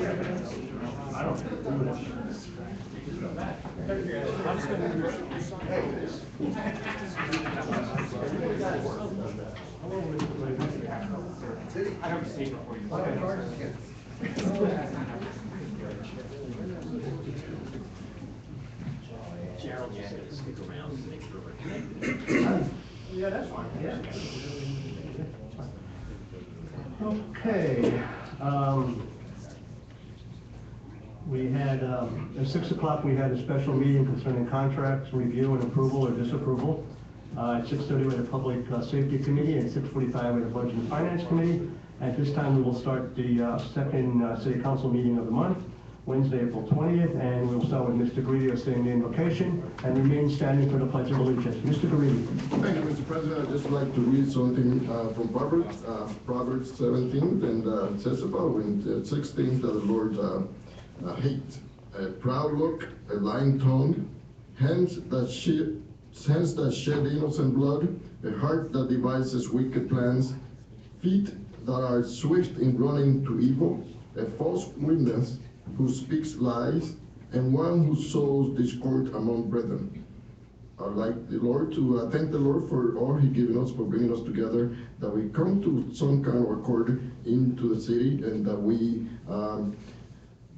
I have a statement for you. Gerald just said to stick around and make sure we're connected. Yeah, that's fine. Yeah. Okay. We had, at 6 o'clock, we had a special meeting concerning contracts, review and approval or disapproval. At 6:30, we had a Public Safety Committee, and 6:45, we had a Budget and Finance Committee. At this time, we will start the second City Council meeting of the month, Wednesday, April 20th, and we'll start with Mr. Greedy saying the invocation and remain standing for the Pledge of Allegiance. Mr. Greedy. Thank you, Mr. President. I'd just like to read something from Proverbs 17, and it says about 6 things that the Lord hates: a proud look, a lying tongue, hands that shed innocent blood, a heart that devises wicked plans, feet that are swift in running to evil, a false witness who speaks lies, and one who sows discord among brethren. I'd like the Lord to thank the Lord for all He given us, for bringing us together, that we come to some kind of accord into the city, and that we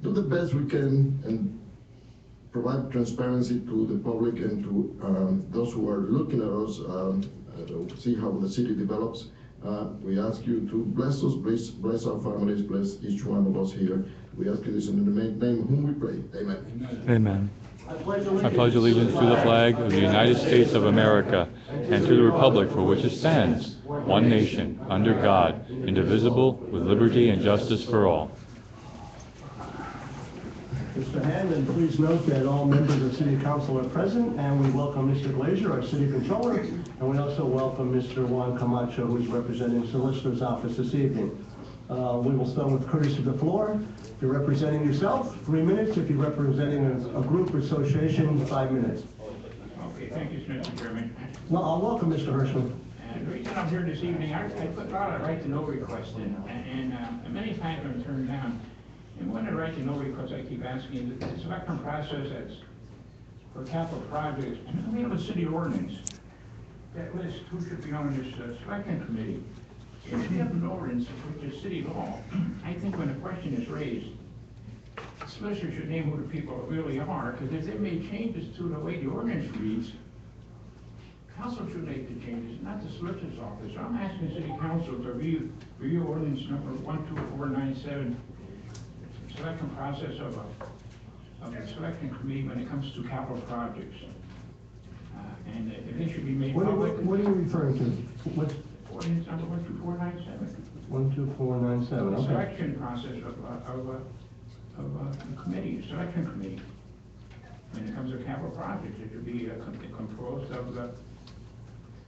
do the best we can and provide transparency to the public and to those who are looking at us, see how the city develops. We ask you to bless us, bless our families, bless each one of us here. We ask you this in the name of whom we pray. Amen. Amen. I pledge allegiance to the flag of the United States of America and to the republic for which it stands, one nation, under God, indivisible, with liberty and justice for all. Mr. Hanlon, please note that all members of City Council are present, and we welcome Mr. Glazer, our City Controller, and we also welcome Mr. Juan Camacho, who is representing the Solicitor's Office this evening. We will start with courtesy of the floor. If you're representing yourself, 3 minutes. If you're representing a group or association, 5 minutes. Okay, thank you, Mr. Chairman. Well, I'll welcome Mr. Hirschman. The reason I'm here this evening, I put a lot of right-to-know requests in, and many times I'm turned down. And one of the right-to-know requests I keep asking is the selection process that's for capital projects. We have a city ordinance that lists who should be on this selection committee. If we have an ordinance, which is city law, I think when a question is raised, the solicitor should name who the people really are, because if they made changes to the way the ordinance reads, council should make the changes, not the solicitor's office. So I'm asking the city council to review ordinance number 12497, selection process of the selection committee when it comes to capital projects. And they should be made public. What are you referring to? What's ordinance number 12497? 12497, The okay. selection process of the committee, selection committee. When it comes to capital projects, it should be composed of the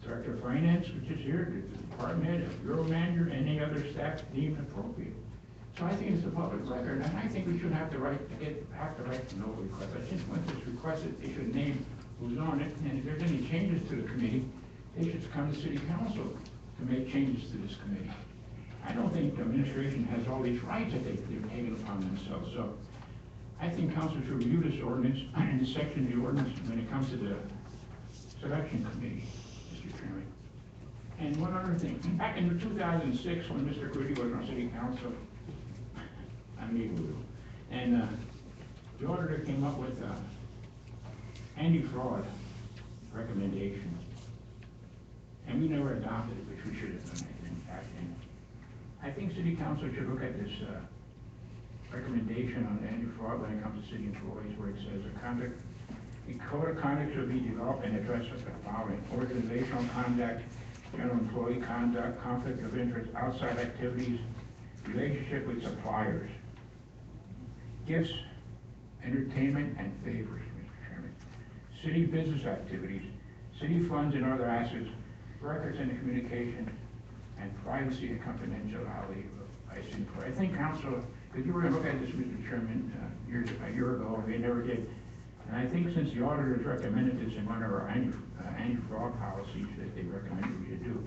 Director of Finance, which is here, the department head, a bureau manager, any other staff deemed appropriate. So I think it's a public record, and I think we should have the right to know request. I think once it's requested, they should name who's on it, and if there's any changes to the committee, they should come to City Council to make changes to this committee. I don't think the administration has all these rights that they've taken upon themselves. So I think Council should review this ordinance and the section of the ordinance when it comes to the selection committee, Mr. Chairman. And one other thing, back in 2006, when Mr. Goody was on City Council, and the auditor came up with anti-fraud recommendation, and we never adopted it, which we should have done in fact. And I think City Council should look at this recommendation on anti-fraud when it comes to city employees, where it says a code of conduct should be developed and addressed with the following: organizational conduct, general employee conduct, conflict of interest, outside activities, relationship with suppliers, gifts, entertainment, and favors, Mr. Chairman, city business activities, city funds and other assets, records and communication, and privacy and confidentiality of vice input. I think Council, because you were going to look at this, Mr. Chairman, a year ago, and they never did. And I think since the auditors recommended this in one of our anti-fraud policies that they recommended we should do,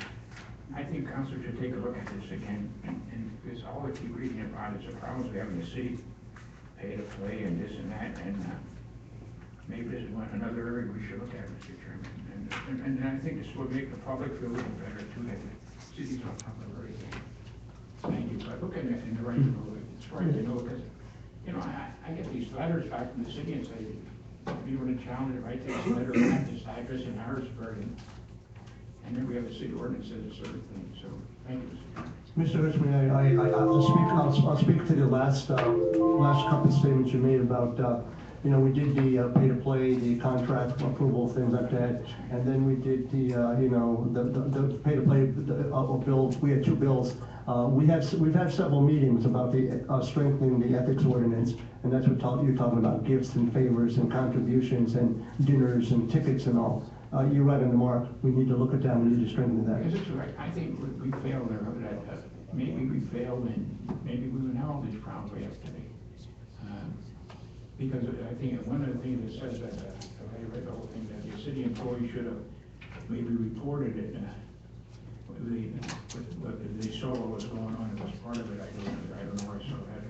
I think council should take a look at this again, and because all I keep reading about is the problems we have in the city, pay to play and this and that, and maybe this is another area we should look at, Mr. Chairman. And I think this will make the public feel a little better too, that the city's on top of everything. Thank you, but looking at it in the right way, it's right to know, because, you know, I get these letters back from the city and say, we want to challenge it, right, takes a letter back, this address in Harrisburg, and then we have a city ordinance that says a certain thing, so, thank you, Mr. Chairman. Mr. Richmond, I'll speak to the last couple of statements you made about, you know, we did the pay-to-play, the contract approval, things like that, and then we did the, you know, the pay-to-play bills. We had two bills. We've had several meetings about the strengthening the ethics ordinance, and that's what you're talking about, gifts and favors and contributions and dinners and tickets and all. You're right on the mark. We need to look at that. We need to strengthen that. Because it's right. I think we failed there. Maybe we failed, and maybe we would have all these problems we have today. Because I think one of the things that says that, I read the whole thing, that the city employee should have maybe reported it. The solo was going on, it was part of it, I don't know where I saw that.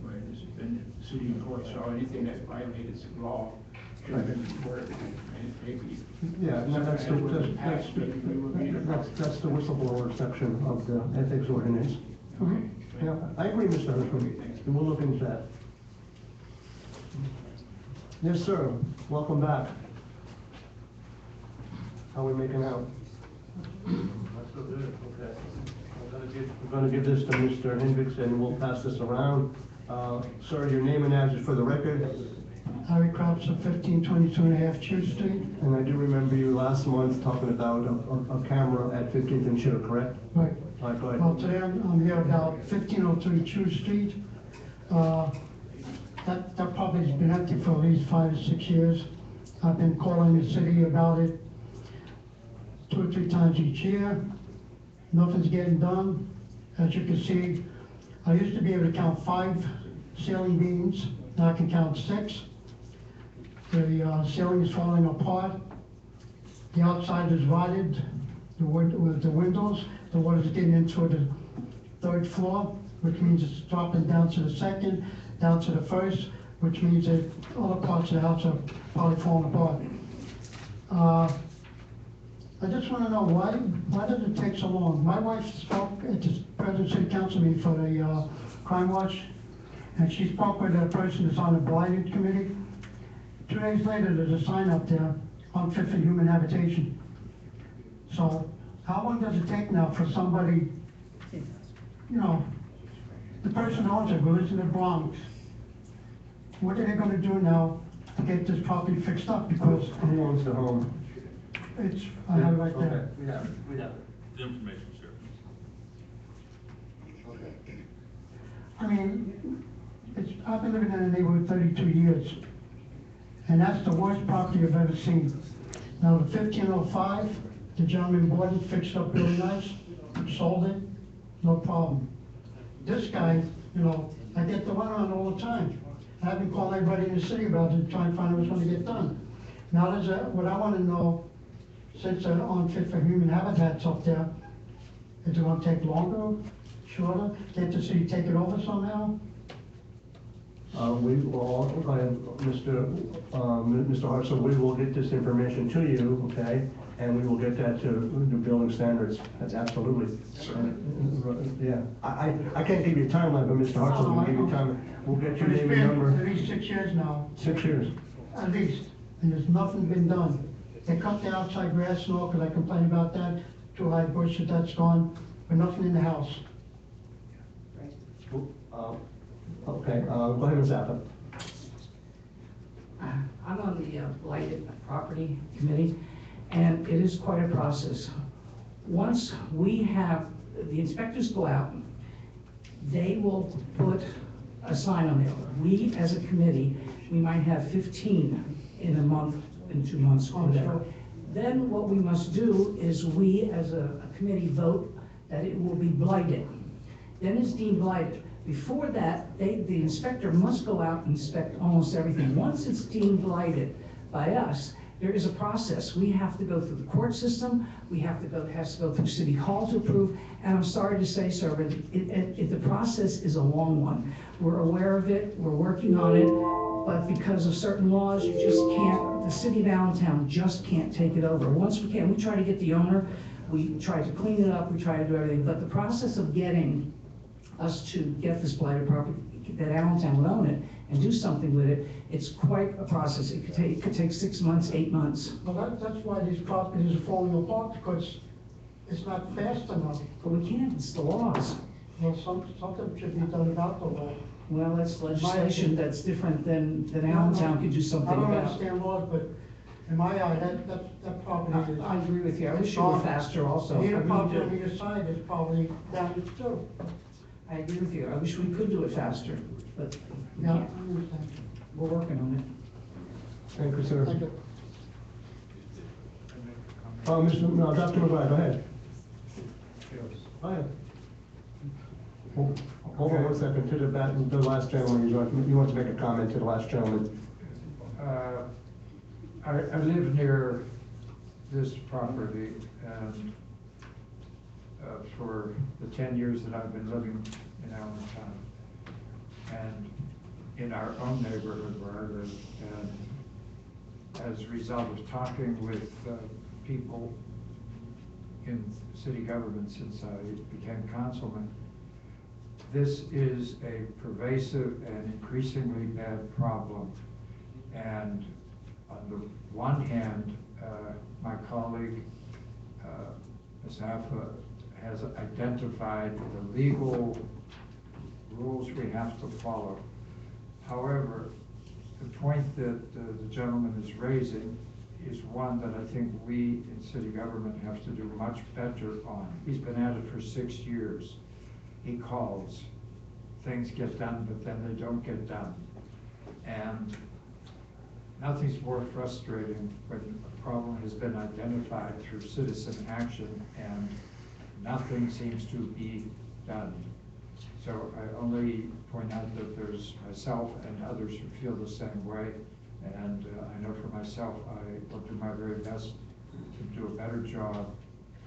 Where the city employee saw anything that violated the law, should have been reported, and maybe. Yeah, no, that's the whistleblower section of the ethics ordinance. Okay. Yeah, I agree, Mr. Hirschman, and we'll look into that. Yes, sir. Welcome back. How are we making out? That's good. Okay. I'm going to give this to Mr. Hendricks, and we'll pass this around. Sir, your name and address for the record. Harry Crouch of 1522.5 Church Street. And I do remember you last month talking about a camera at 15th and Church, correct? Right. All right, go ahead. Well, today I'm here about 1503 Church Street. That property's been empty for at least 5 or 6 years. I've been calling the city about it 2 or 3 times each year. Nothing's getting done. As you can see, I used to be able to count 5 ceiling beams. Now I can count 6. The ceiling is falling apart. The outside is rotted. The windows, the water's getting into the 3rd floor, which means it's dropping down to the 2nd, down to the 1st, which means that other parts of the house are probably falling apart. I just want to know why does it take so long? My wife spoke at the President City Council meeting for the Crime Watch, and she spoke with a person that's on the blighted committee. 2 days later, there's a sign up there, unfit for human habitation. So how long does it take now for somebody, you know, the person who owns it, who lives in the Bronx, what are they going to do now to get this property fixed up? Because Who owns the home? it's, I have it right there. Okay, we have it. The information, sir. I mean, I've been living in the neighborhood 32 years, and that's the worst property I've ever seen. Now, the 1505, the gentleman bought it, fixed up really nice, sold it, no problem. This guy, you know, I get the one on all the time. I've been calling everybody in the city about it, trying to find out what's going to get done. Now, what I want to know, since they're unfit for human habitats up there, is it going to take longer, shorter? Can't the city take it over somehow? We will, Mr. Hart, so we will get this information to you, okay? And we will get that to the building standards. That's absolutely. Yeah, I can't give you a timeline, but Mr. Hart, we'll give you time. We'll get your name and number. It's been at least 6 years now. 6 years. At least, and there's nothing been done. They cut the outside grass and all, because I complained about that, too high bushes, that's gone, but nothing in the house. Okay, go ahead, Ms. Zappa. I'm on the blighted property committee, and it is quite a process. Once we have, the inspectors go out, they will put a sign on there. We, as a committee, we might have 15 in a month, in 2 months, or whatever. Then what we must do is we, as a committee, vote that it will be blighted. Then it's deemed blighted. Before that, the inspector must go out and inspect almost everything. Once it's deemed blighted by us, There is a process. We have to go through the court system, has to go through City Hall to approve, and I'm sorry to say, sir, but the process is a long one. We're aware of it, we're working on it, but because of certain laws, you just can't, the city of Allentown just can't take it over. Once we can, we try to get the owner, we try to clean it up, we try to do everything, but the process of getting us to get this blighted property, that Allentown would own it and do something with it, it's quite a process. It could take 6 months, 8 months. Well, that's why these properties are falling apart, because it's not fast enough. But we can't, it's the laws. Well, something should be done about the law. Well, that's legislation that's different than Allentown could do something I don't about. understand laws, but in my eye, that property is. I agree with you. I wish you were faster also. I Either really property do. on either side is probably damaged too. I agree with you. I wish we could do it faster, but we Yeah, I can't. understand. We're working on it. Thank you, sir. Thank you. Dr. McGuire, go ahead. Go ahead. Hold on 1 second, to the last gentleman, you want to make a comment to the last gentleman. I live near this property, and for the 10 years that I've been living in Allentown, and in our own neighborhood where I live, and as a result of talking with people in city government since I became councilman, this is a pervasive and increasingly bad problem. And on the one hand, my colleague, Ms. Affa, has identified the legal rules we have to follow. However, the point that the gentleman is raising is one that I think we in city government have to do much better on. He's been at it for 6 years. He calls, things get done, but then they don't get done. And nothing's more frustrating when a problem has been identified through citizen action and nothing seems to be done. So I only point out that there's myself and others who feel the same way. And I know for myself, I will do my very best to do a better job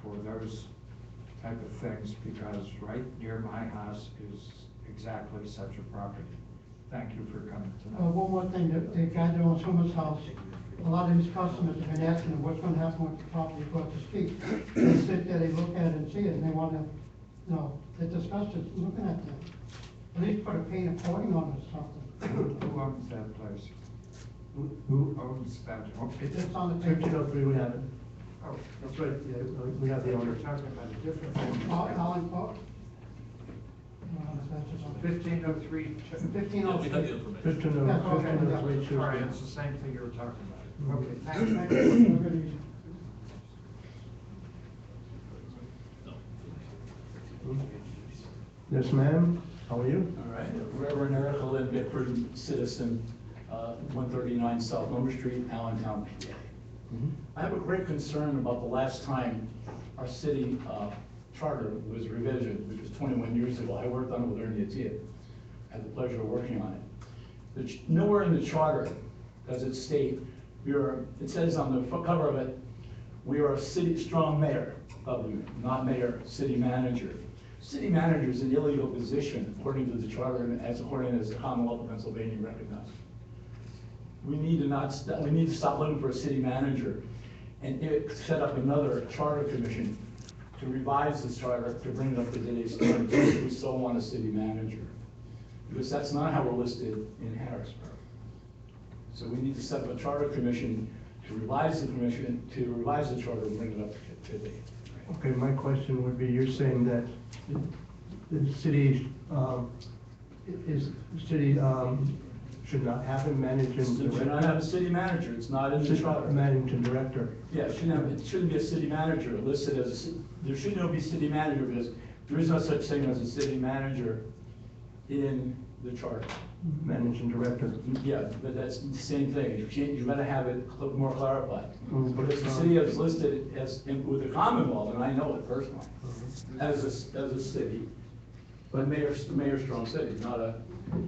for those type of things, because right near my house is exactly such a property. Thank you for coming tonight. One more thing, the guy that owns someone's house, a lot of his customers have been asking him what's gonna happen with the property across the street. They sit there, they look at it and see it, and they wanna, they discuss it, looking at that. At least put a paint a coating on it or something. Who owns that place? Who owns that home? It's on the paper. 1503, we have it. Oh, That's right, yeah, we have the owner. we're talking about a different thing. Allen Park? 1503. 1503. 1503, All right, Tuesday. it's the same thing you were talking about. Okay, thank you. Thank you. Have a good evening. Yes, ma'am, how are you? All right, Reverend Eric Lynn Bickford, citizen, 139 South Number Street, Allentown, PA. I have a great concern about the last time our city charter was revision, which was 21 years ago. I worked on it with Ernie Attia. I had the pleasure of working on it. Nowhere in the charter does it state, it says on the cover of it, we are a city strong mayor, not mayor, city manager. City manager is an illegal position according to the charter and according as the Commonwealth of Pennsylvania recognized. We need to stop looking for a city manager and set up another charter commission to revise the charter to bring it up to today's standards if we still want a city manager. Because that's not how we're listed in Harrisburg. So we need to set up a charter commission to revise the charter and bring it up to today. Okay, my question would be, you're saying that the city, should not have a managing We should not have a city manager, it's not in the charter. Managing director. Yeah, it shouldn't be a city manager listed as, there should no be city manager because there is no such thing as a city manager in the charter. Managing director. Yeah, but that's the same thing, you gotta have it a little more clarified. Mm, but Because the city is listed as, with the Commonwealth, and I know it personally, as a city, But mayor strong city, not a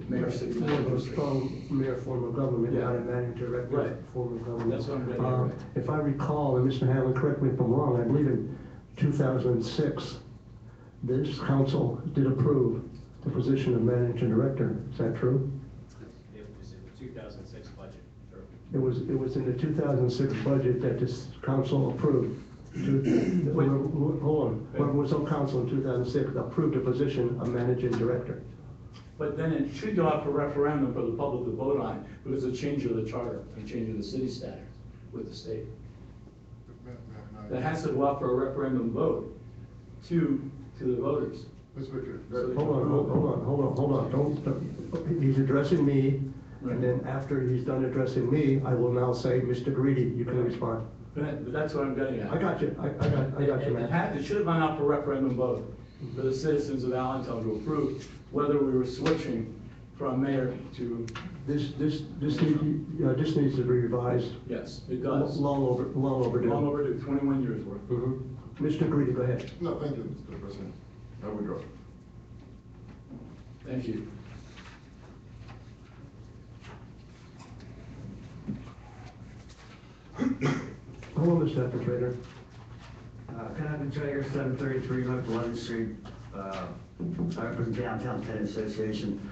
mayor city More of manager a city. strong mayor form of government, not a Yeah. manager director Right. form of government. That's what I'm getting at, right. If I recall, and Mr. Hanlon, correct me if I'm wrong, I believe in 2006, this council did approve the position of manager director. Is that true? It was in the 2006 budget. Sure. It was in the 2006 budget that this council approved. Hold on, whoever was on council in 2006 approved the position of managing director. But then it should go out for referendum for the public to vote on, it, because it's a change of the charter, and change of the city status with the state. That has to go out for a referendum vote to the voters. Ms. Baker, Hold on, don't, he's addressing me, Right. and then after he's done addressing me, I will now say, Mr. Greedy, you can respond. But that's what I'm getting at. I got you, I got you, man. It should have gone out for referendum vote for the citizens of Allentown to approve whether we were switching from mayor to, This needs to be revised. yes, it does. Long overdue. Long overdue, 21 years worth. Mhm. Mr. Greedy, go ahead. no, thank you, Mr. President. I withdraw. Thank you. Hello, Mr. Infiltrator. Kevin Traeger, 733 North 11th Street. I represent the Allentown Tenant Association.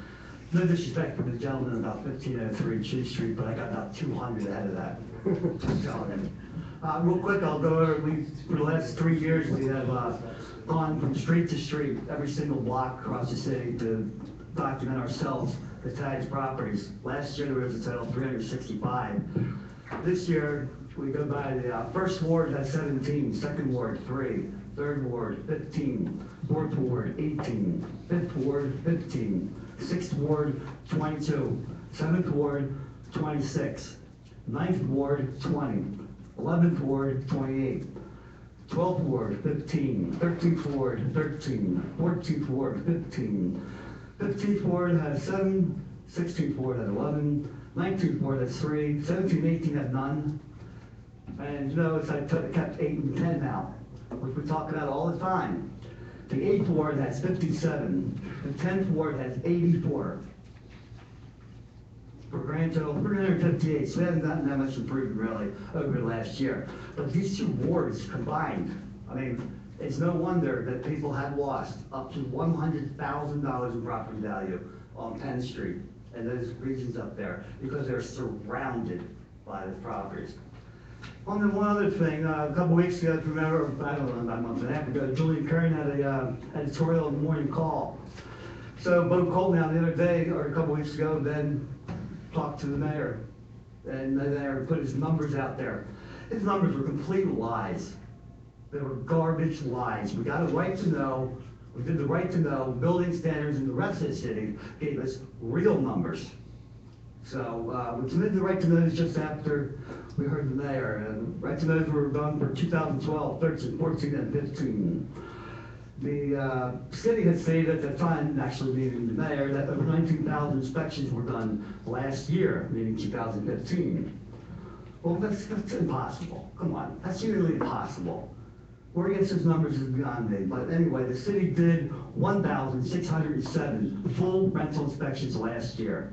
No disrespect to the gentleman about 1503 Chief Street, but I got about 200 ahead of that. I'm telling you. Real quick, I'll go over, for the last 3 years, we have gone from street to street, every single block across the city to document ourselves the tagged properties. Last year, there was a total of 365. This year, we go by the first ward has 17, second ward 3, third ward 15, fourth ward 18, fifth ward 15, sixth ward 22, seventh ward 26, ninth ward 20, 11th ward 28, 12th ward 15, 13th ward 13, 14th ward 15, 15th ward has 7, 16th ward has 11, 19th ward has 3, 17, 18 have none. And you know, it's like kept 8 and 10 now, which we talk about all the time. The 8th ward has 57, the 10th ward has 84. For a grand total of 358, so we haven't gotten that much improvement really over the last year. But these two wards combined, I mean, it's no wonder that people have lost up to $100,000 in property value on Penn Street and those regions up there because they're surrounded by the properties. On the one other thing, a couple weeks ago, if you remember, I don't know, about a month and a half ago, Julian Kern had a editorial in the Morning Call. So Bo called me out the other day, or a couple weeks ago, and then talked to the mayor. And the mayor put his numbers out there. His numbers were complete lies. They were garbage lies. We got a right to know. We did the right to know. Building standards in the rest of the city gave us real numbers. So we submitted the right to notice just after we heard the mayor. And right to notice were done for 2012, 13, 14, and 15. The city had stated at the time, actually meaning the mayor, that over 19,000 inspections were done last year, meaning 2015. Well, that's impossible. Come on, that's really impossible. Where against those numbers is beyond me. But anyway, the city did 1,607 full rental inspections last year.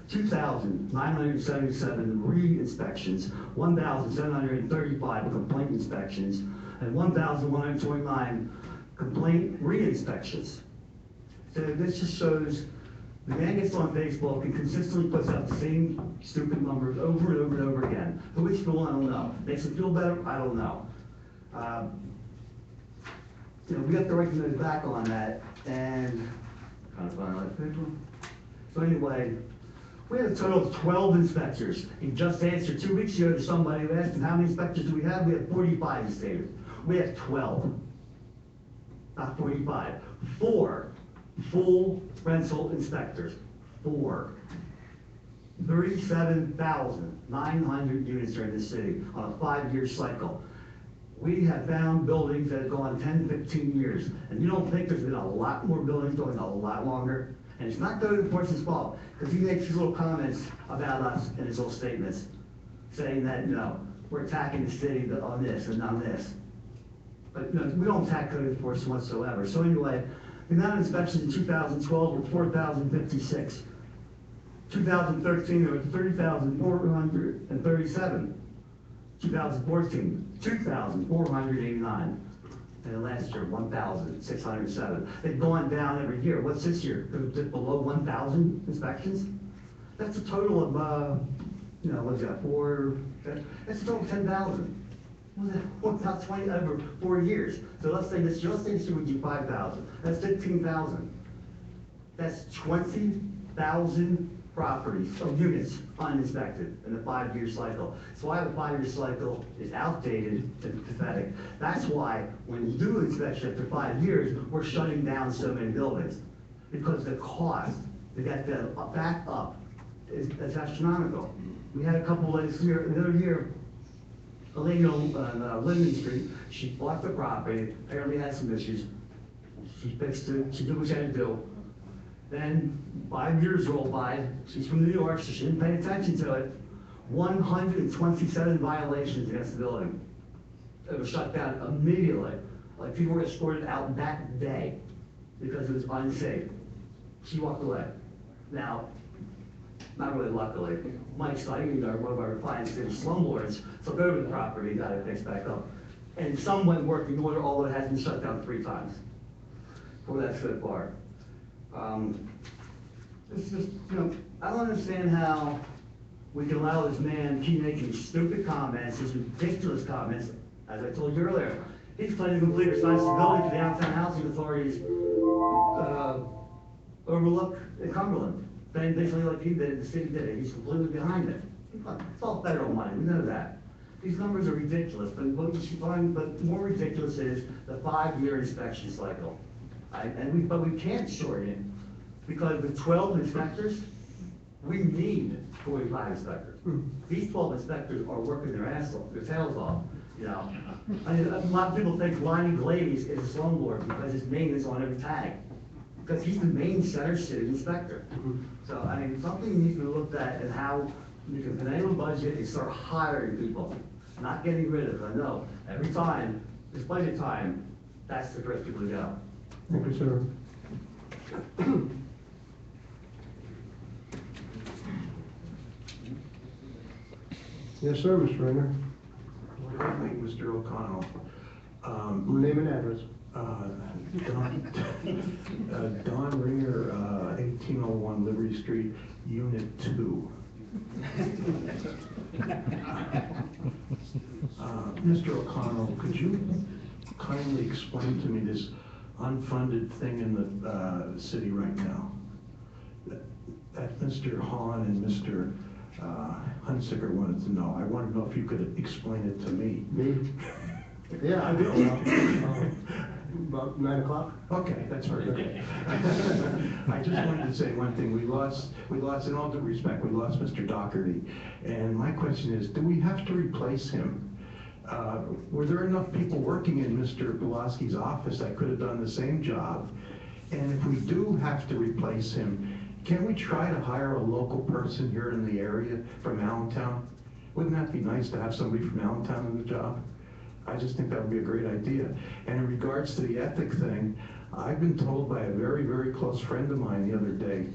2,977 re-inspections, 1,735 complaint inspections, and 1,129 complaint re-inspections. So this just shows the man gets on Facebook and consistently puts out the same stupid numbers over and over and over again. For which people, I don't know. Makes it feel better? I don't know. You know, we have to right to know back on that, and kind of find out paper. So anyway, we had a total of 12 inspectors. He just answered 2 weeks ago to somebody who asked him how many inspectors do we have. We have 45, he stated. We have 12, not 45. 4 full rental inspectors. 4. 37,900 units are in the city on a 5-year cycle. We have found buildings that have gone 10, 15 years. And you don't think there's been a lot more buildings going a lot longer? And it's not code enforcement's fault, because he makes these little comments about us in his little statements, saying that, you know, we're attacking the city on this and on this. But, you know, we don't attack code enforcement whatsoever. So anyway, The amount of inspections in 2012 were 4,056. 2013, there were 30,437. 2014, 2,489. And then last year, 1,607. They've gone down every year. What's this year? Below 1,000 inspections? That's a total of, what's that, that's a total of 10,000. What's about 20 over 4 years? So let's say this year we do 5,000. That's 15,000. That's 20,000 properties, or units uninspected in a 5-year cycle. That's why the 5-year cycle is outdated and pathetic. That's why when you do inspection after 5 years, we're shutting down so many buildings. Because the cost to get them back up is astronomical. We had a couple of the other year, a lady on Linden Street, she bought the property, apparently had some issues. She fixed it, she did what she had to do. Then 5 years rolled by, she's from New York, so she didn't pay attention to it. 127 violations against the building. It was shut down immediately. Like people were escorted out that day because it was unsafe. She walked away. Now, not really luckily, Mike Stein, one of our clients, did slumlords, took over the property, got it fixed back up. And some went working order, although it has been shut down 3 times. For that so far. It's just, I don't understand how we can allow this man keep making stupid comments, these ridiculous comments, as I told you earlier. He's claiming complete responsibility for the Allentown Housing Authority's overlook in Cumberland. Saying basically like he did, the city did it, he's completely behind it. It's all federal money, we know that. These numbers are ridiculous, but what you should find, but more ridiculous is the 5-year inspection cycle. But we can't shorten it, because with 12 inspectors, we need 45 inspectors. These 12 inspectors are working their ass off, their tails off, I mean, a lot of people think Lonnie Glaze is a slumlord because his name is on every tag, because he's the main Center City inspector. So, I mean, something needs to be looked at and how you can enable a budget and start hiring people, not getting rid of them. I know, every time, it's budget time, that's the first people to go. Thank you, sir. Yes, sir, Mr. Ringer. Good evening, Mr. O'Connell. Name and address. Don Ringer, 1801 Liberty Street, Unit 2. Mr. O'Connell, could you kindly explain to me this unfunded thing in the city right now? That Mr. Hahn and Mr. Hunsicker wanted to know. I want to know if you could explain it to me. Me? Yeah, I will. About 9 o'clock? Okay, that's very good. I just wanted to say one thing. We lost, in all due respect, we lost Mr. Doherty. And my question is, do we have to replace him? Were there enough people working in Mr. Pulaski's office that could have done the same job? And if we do have to replace him, can we try to hire a local person here in the area from Allentown? Wouldn't that be nice to have somebody from Allentown in the job? I just think that would be a great idea. And in regards to the ethic thing, I've been told by a very, very close friend of mine the other day,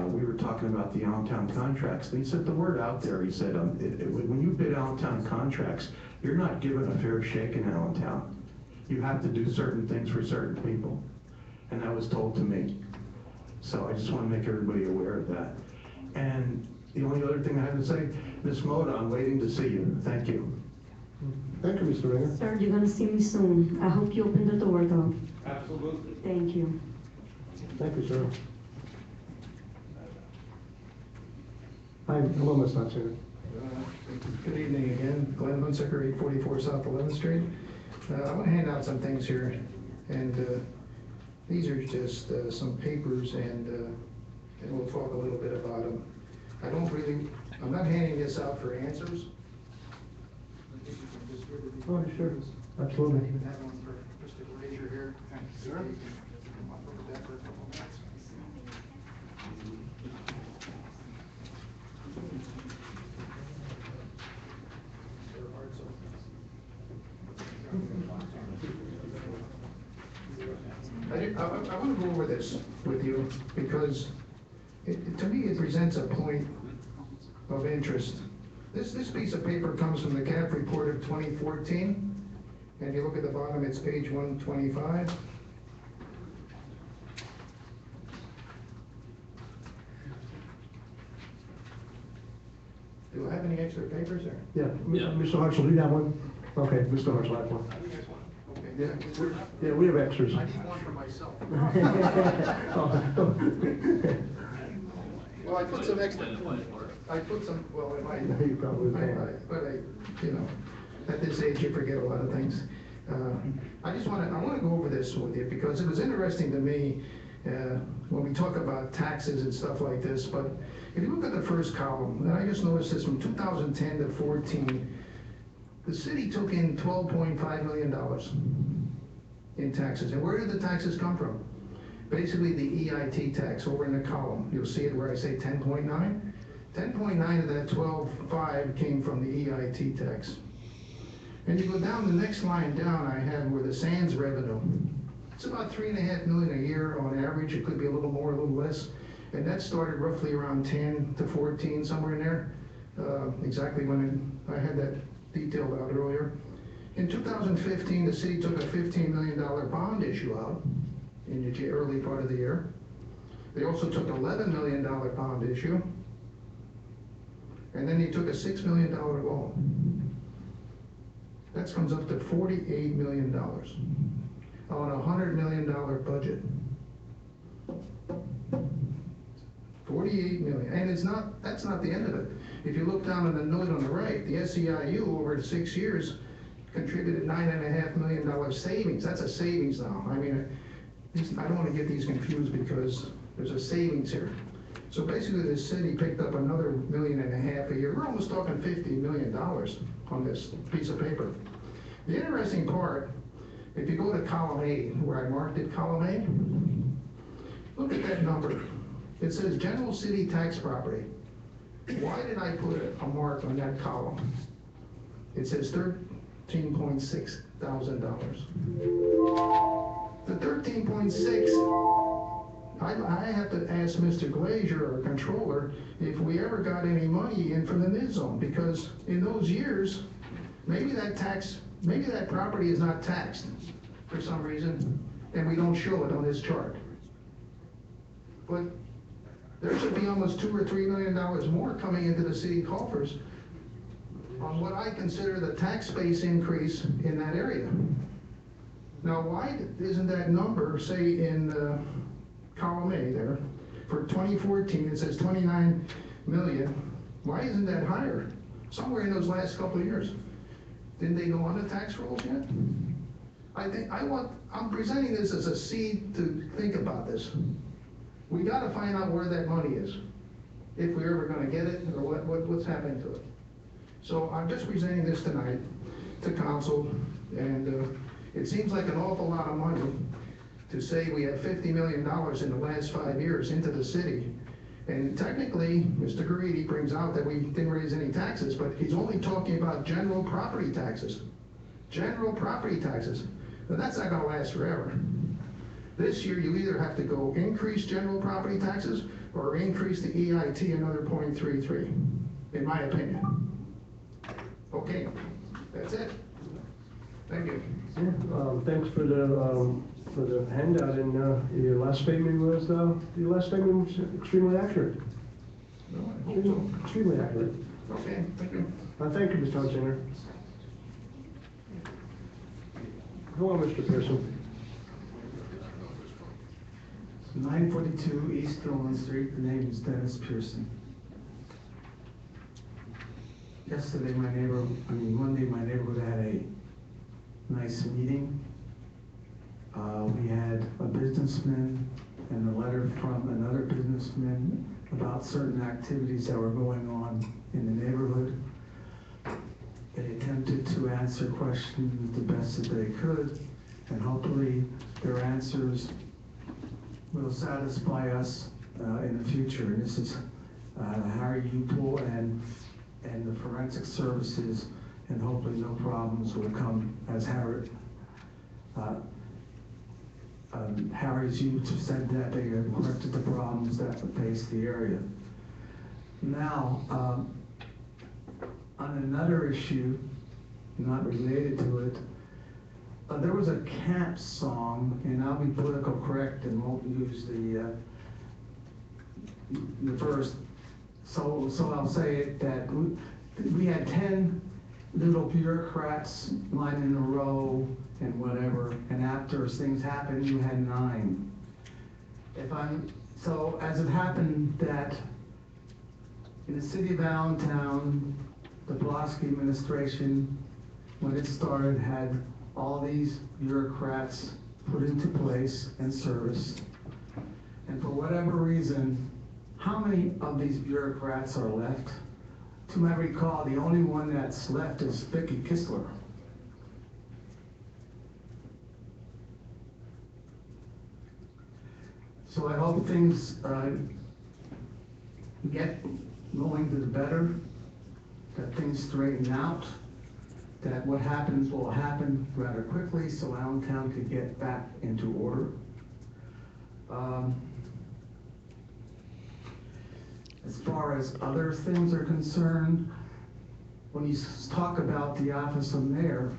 we were talking about the Allentown contracts, and he said the word out there, he said, when you bid Allentown contracts, you're not given a fair shake in Allentown. You have to do certain things for certain people. And that was told to me. So I just want to make everybody aware of that. And the only other thing I have to say, Ms. Moda, I'm waiting to see you. Thank you. Thank you, Mr. Ringer. Sir, you're gonna see me soon. I hope you open the door though. Absolutely. Thank you. Thank you, sir. Hi, hello, Ms. Hunsicker. Good evening again. Glenn Hunsicker, 844 South 11th Street. I want to hand out some things here, and these are just some papers, and we'll talk a little bit about them. I'm not handing this out for answers. I think you can just give it. Oh, sure. Absolutely. I even have one for Mr. Glazier here. Sure. You can look at that for a couple minutes. I want to go over this with you because to me, it presents a point of interest. This piece of paper comes from the CAF report of 2014. And if you look at the bottom, it's page 125. Do I have any extra papers there? Yeah, Mr. Hartzell, do you have one? Okay, Mr. Hartzell has one. Okay, Yeah, we have extras. I need one for myself. Well, I put some extra. I put some, well, it might. You probably can. But you know, at this age, you forget a lot of things. I want to go over this with you because it was interesting to me when we talk about taxes and stuff like this. But if you look at the first column, and I just noticed this from 2010 to 14, the city took in $12.5 million in taxes. And where did the taxes come from? Basically the EIT tax over in the column. You'll see it where I say 10.9. 10.9 of that 12.5 came from the EIT tax. And you go down the next line down, I have where the sands revenue. It's about $3.5 million a year on average. It could be a little more, a little less. And that started roughly around 10 to 14, somewhere in there. Exactly when I had that detailed out earlier. In 2015, the city took a $15 million bond issue out in the early part of the year. They also took an $11 million bond issue. And then they took a $6 million loan. That comes up to $48 million on a $100 million budget. 48 million, and that's not the end of it. If you look down on the note on the right, the SEIU over 6 years contributed $9.5 million savings. That's a savings now. I mean, I don't want to get these confused because there's a savings here. So basically the city picked up another $1.5 million a year. We're almost talking $50 million on this piece of paper. The interesting part, if you go to column A, where I marked it, column A, look at that number. It says general city tax property. Why did I put a mark on that column? It says $13.6 thousand. The 13.6, I have to ask Mr. Glazier, our controller, if we ever got any money in from the mid-zone, because in those years, maybe that property is not taxed for some reason, and we don't show it on this chart. But there should be almost $2 or $3 million more coming into the city coffers on what I consider the tax base increase in that area. Now, why isn't that number, say in column A there, for 2014, it says 29 million, why isn't that higher? Somewhere in those last couple of years. Didn't they go on the tax rolls yet? I'm presenting this as a seed to think about this. We gotta find out where that money is, if we're ever gonna get it, or what's happening to it. So I'm just presenting this tonight to council, and it seems like an awful lot of money to say we have $50 million in the last 5 years into the city. And technically, Mr. Garidi brings out that we didn't raise any taxes, but he's only talking about general property taxes. General property taxes. Now that's not gonna last forever. This year, you either have to go increase general property taxes or increase the EIT another 0.33, in my opinion. Okay, that's it. Thank you. Yeah, thanks for the handout, and your last statement was extremely accurate. No, I hope so. Extremely accurate. Okay, thank you. Thank you, Mr. Hunsinger. Hello, Mr. Pearson. 942 East Dillon Street. The name is Dennis Pearson. Yesterday, Monday, my neighborhood had a nice meeting. We had a businessman and a letter from another businessman about certain activities that were going on in the neighborhood. They attempted to answer questions the best that they could, and hopefully their answers will satisfy us in the future. And this is Harry Upool and the forensic services, and hopefully no problems will come as Harry. Harry's youth said that they had corrected the problems that faced the area. Now, on another issue, not related to it, there was a camp song, and I'll be political correct and won't use the verse. So I'll say it that we had 10 little bureaucrats lined in a row and whatever, and after things happened, you had 9. So as it happened that in the city of Allentown, the Blosky administration, when it started, had all these bureaucrats put into place and service. And for whatever reason, how many of these bureaucrats are left? To my recall, the only one that's left is Vicki Kistler. So I hope things get going to the better, that things straighten out, that what happens will happen rather quickly so Allentown can get back into order. As far as other things are concerned, when you talk about the office of mayor,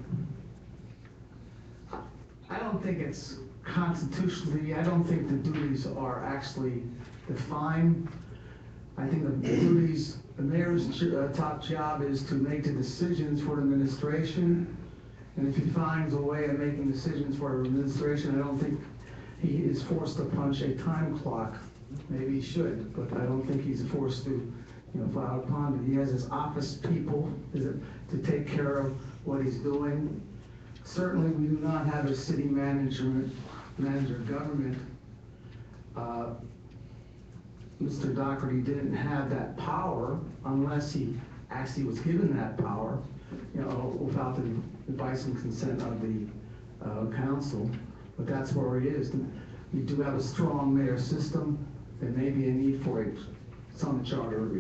I don't think it's constitutionally, I don't think the duties are actually defined. I think the duties, the mayor's top job is to make the decisions for the administration. And if he finds a way of making decisions for the administration, I don't think he is forced to punch a time clock. Maybe he should, but I don't think he's forced to, file upon it. He has his office people to take care of what he's doing. Certainly, we do not have a city manager government. Mr. Doherty didn't have that power unless he actually was given that power, without the advice and consent of the council. But that's where he is. We do have a strong mayor system. There may be a need for some charter,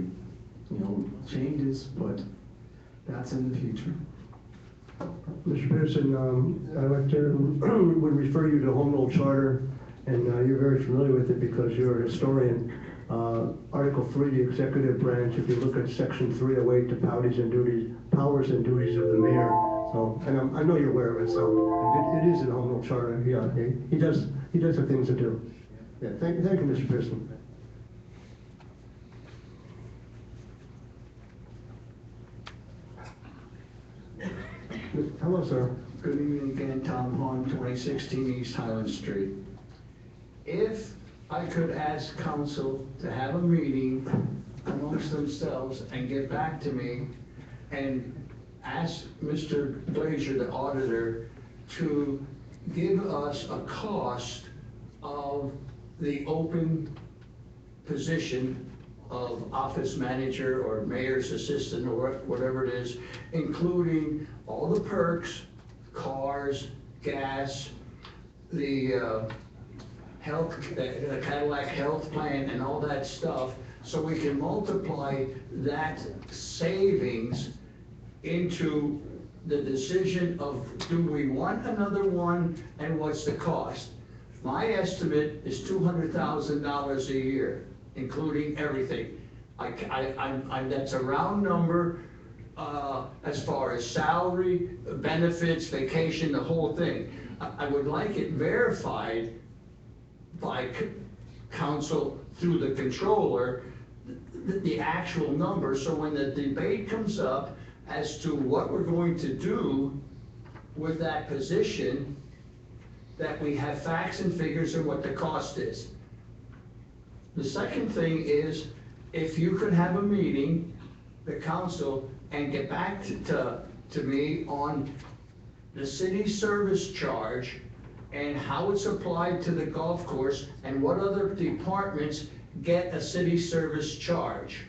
changes, but that's in the future. Mr. Pearson, I'd like to would refer you to Home Rule Charter, and you're very familiar with it because you're a historian. Article 3, the executive branch, if you look at section 308, the powers and duties of the mayor. So, and I know you're aware of it, so it is in Home Rule Charter. Yeah, he does have things to do. Yeah, thank you, Mr. Pearson. Hello, sir. Good evening again, Tom Hahn, 2016 East Highland Street. If I could ask council to have a meeting amongst themselves and get back to me and ask Mr. Glazier, the auditor, to give us a cost of the open position of office manager or mayor's assistant or whatever it is, including all the perks, cars, gas, the health, the Cadillac health plan and all that stuff, so we can multiply that savings into the decision of do we want another one and what's the cost. My estimate is $200,000 a year, including everything. That's a round number as far as salary, benefits, vacation, the whole thing. I would like it verified by council through the controller, the actual number, so when the debate comes up as to what we're going to do with that position, that we have facts and figures and what the cost is. The second thing is, if you could have a meeting, the council, and get back to me on the city service charge and how it's applied to the golf course and what other departments get a city service charge.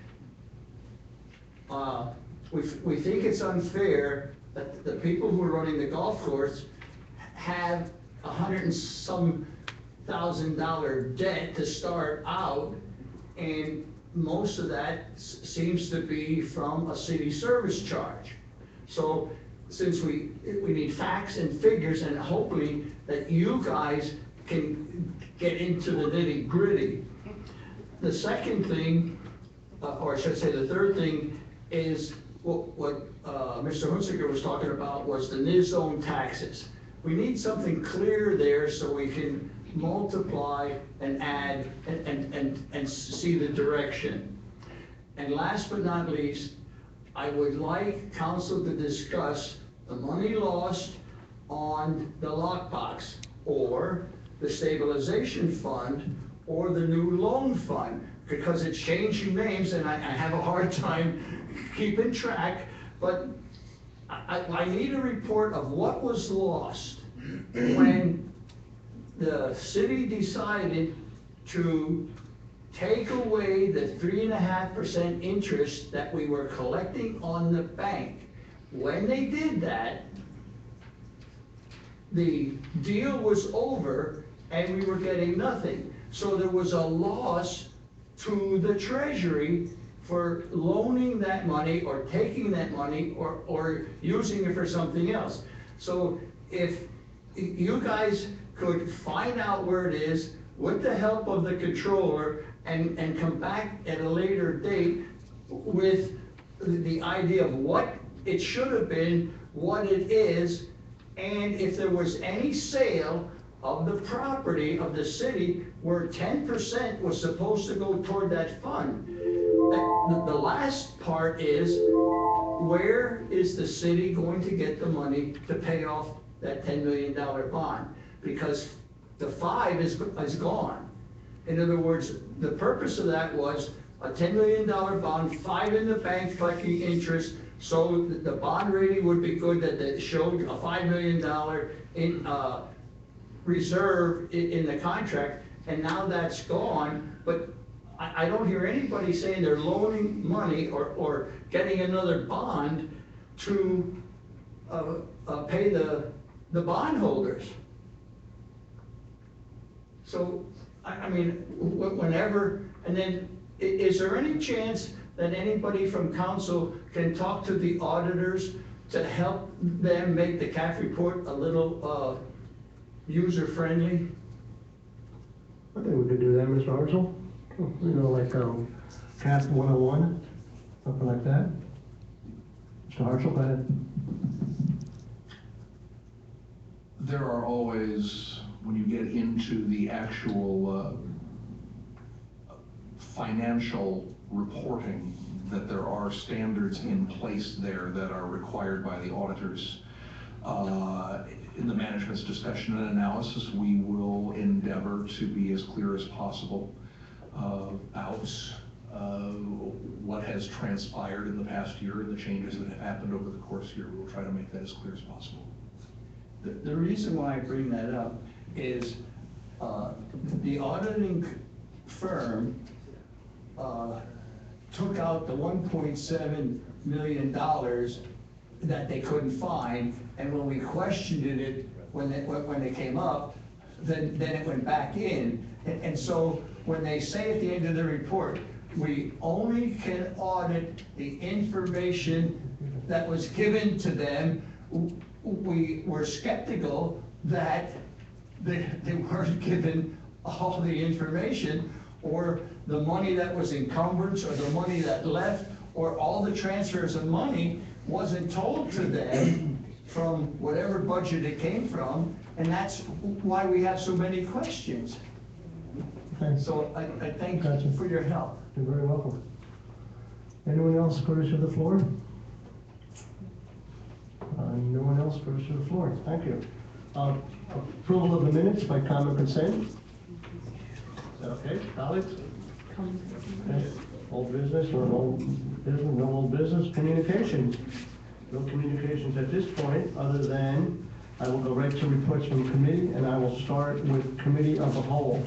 We think it's unfair that the people who are running the golf course have $100 and some thousand debt to start out, and most of that seems to be from a city service charge. So since we need facts and figures, and hopefully that you guys can get into the nitty-gritty. The second thing, or I should say the third thing, is what Mr. Hunziker was talking about was the NIS-owned taxes. We need something clear there so we can multiply and add and see the direction. And last but not least, I would like council to discuss the money lost on the lockbox, or the stabilization fund, or the new loan fund, because it's changing names and I have a hard time keeping track, but I need a report of what was lost when the city decided to take away the 3.5% interest that we were collecting on the bank. When they did that, the deal was over and we were getting nothing. So there was a loss to the treasury for loaning that money or taking that money or using it for something else. So if you guys could find out where it is with the help of the controller and come back at a later date with the idea of what it should have been, what it is, and if there was any sale of the property of the city where 10% was supposed to go toward that fund. The last part is, where is the city going to get the money to pay off that $10 million bond? Because the 5 is gone. In other words, the purpose of that was a $10 million bond, 5 in the bank collecting interest, so the bond rating would be good, that it showed a $5 million in reserve in the contract, and now that's gone. But I don't hear anybody saying they're loaning money or getting another bond to pay the bondholders. So, I mean, whenever, and then is there any chance that anybody from council can talk to the auditors to help them make the CAF report a little user-friendly? I think we could do that, Mr. Archel. You know, like CAF 101, something like that. Mr. Archel, go ahead. There are always, when you get into the actual financial reporting, that there are standards in place there that are required by the auditors. In the management's discussion and analysis, we will endeavor to be as clear as possible about what has transpired in the past year and the changes that have happened over the course here. We'll try to make that as clear as possible. The reason why I bring that up is the auditing firm took out the $1.7 million that they couldn't find, and when we questioned it, when it came up, then it went back in. And so when they say at the end of the report, we only can audit the information that was given to them, we were skeptical that they weren't given all the information, or the money that was encumbrance, or the money that left, or all the transfers of money wasn't told to them from whatever budget it came from, and that's why we have so many questions. Okay. So I thank you for your help. You're very welcome. Anyone else first to the floor? No one else first to the floor. Thank you. Approval of the minutes by common consent. Is that okay, colleagues? Okay. Old business or no business? No old business. Communications. No communications at this point, other than I will go right to reports from committee, and I will start with committee of the whole.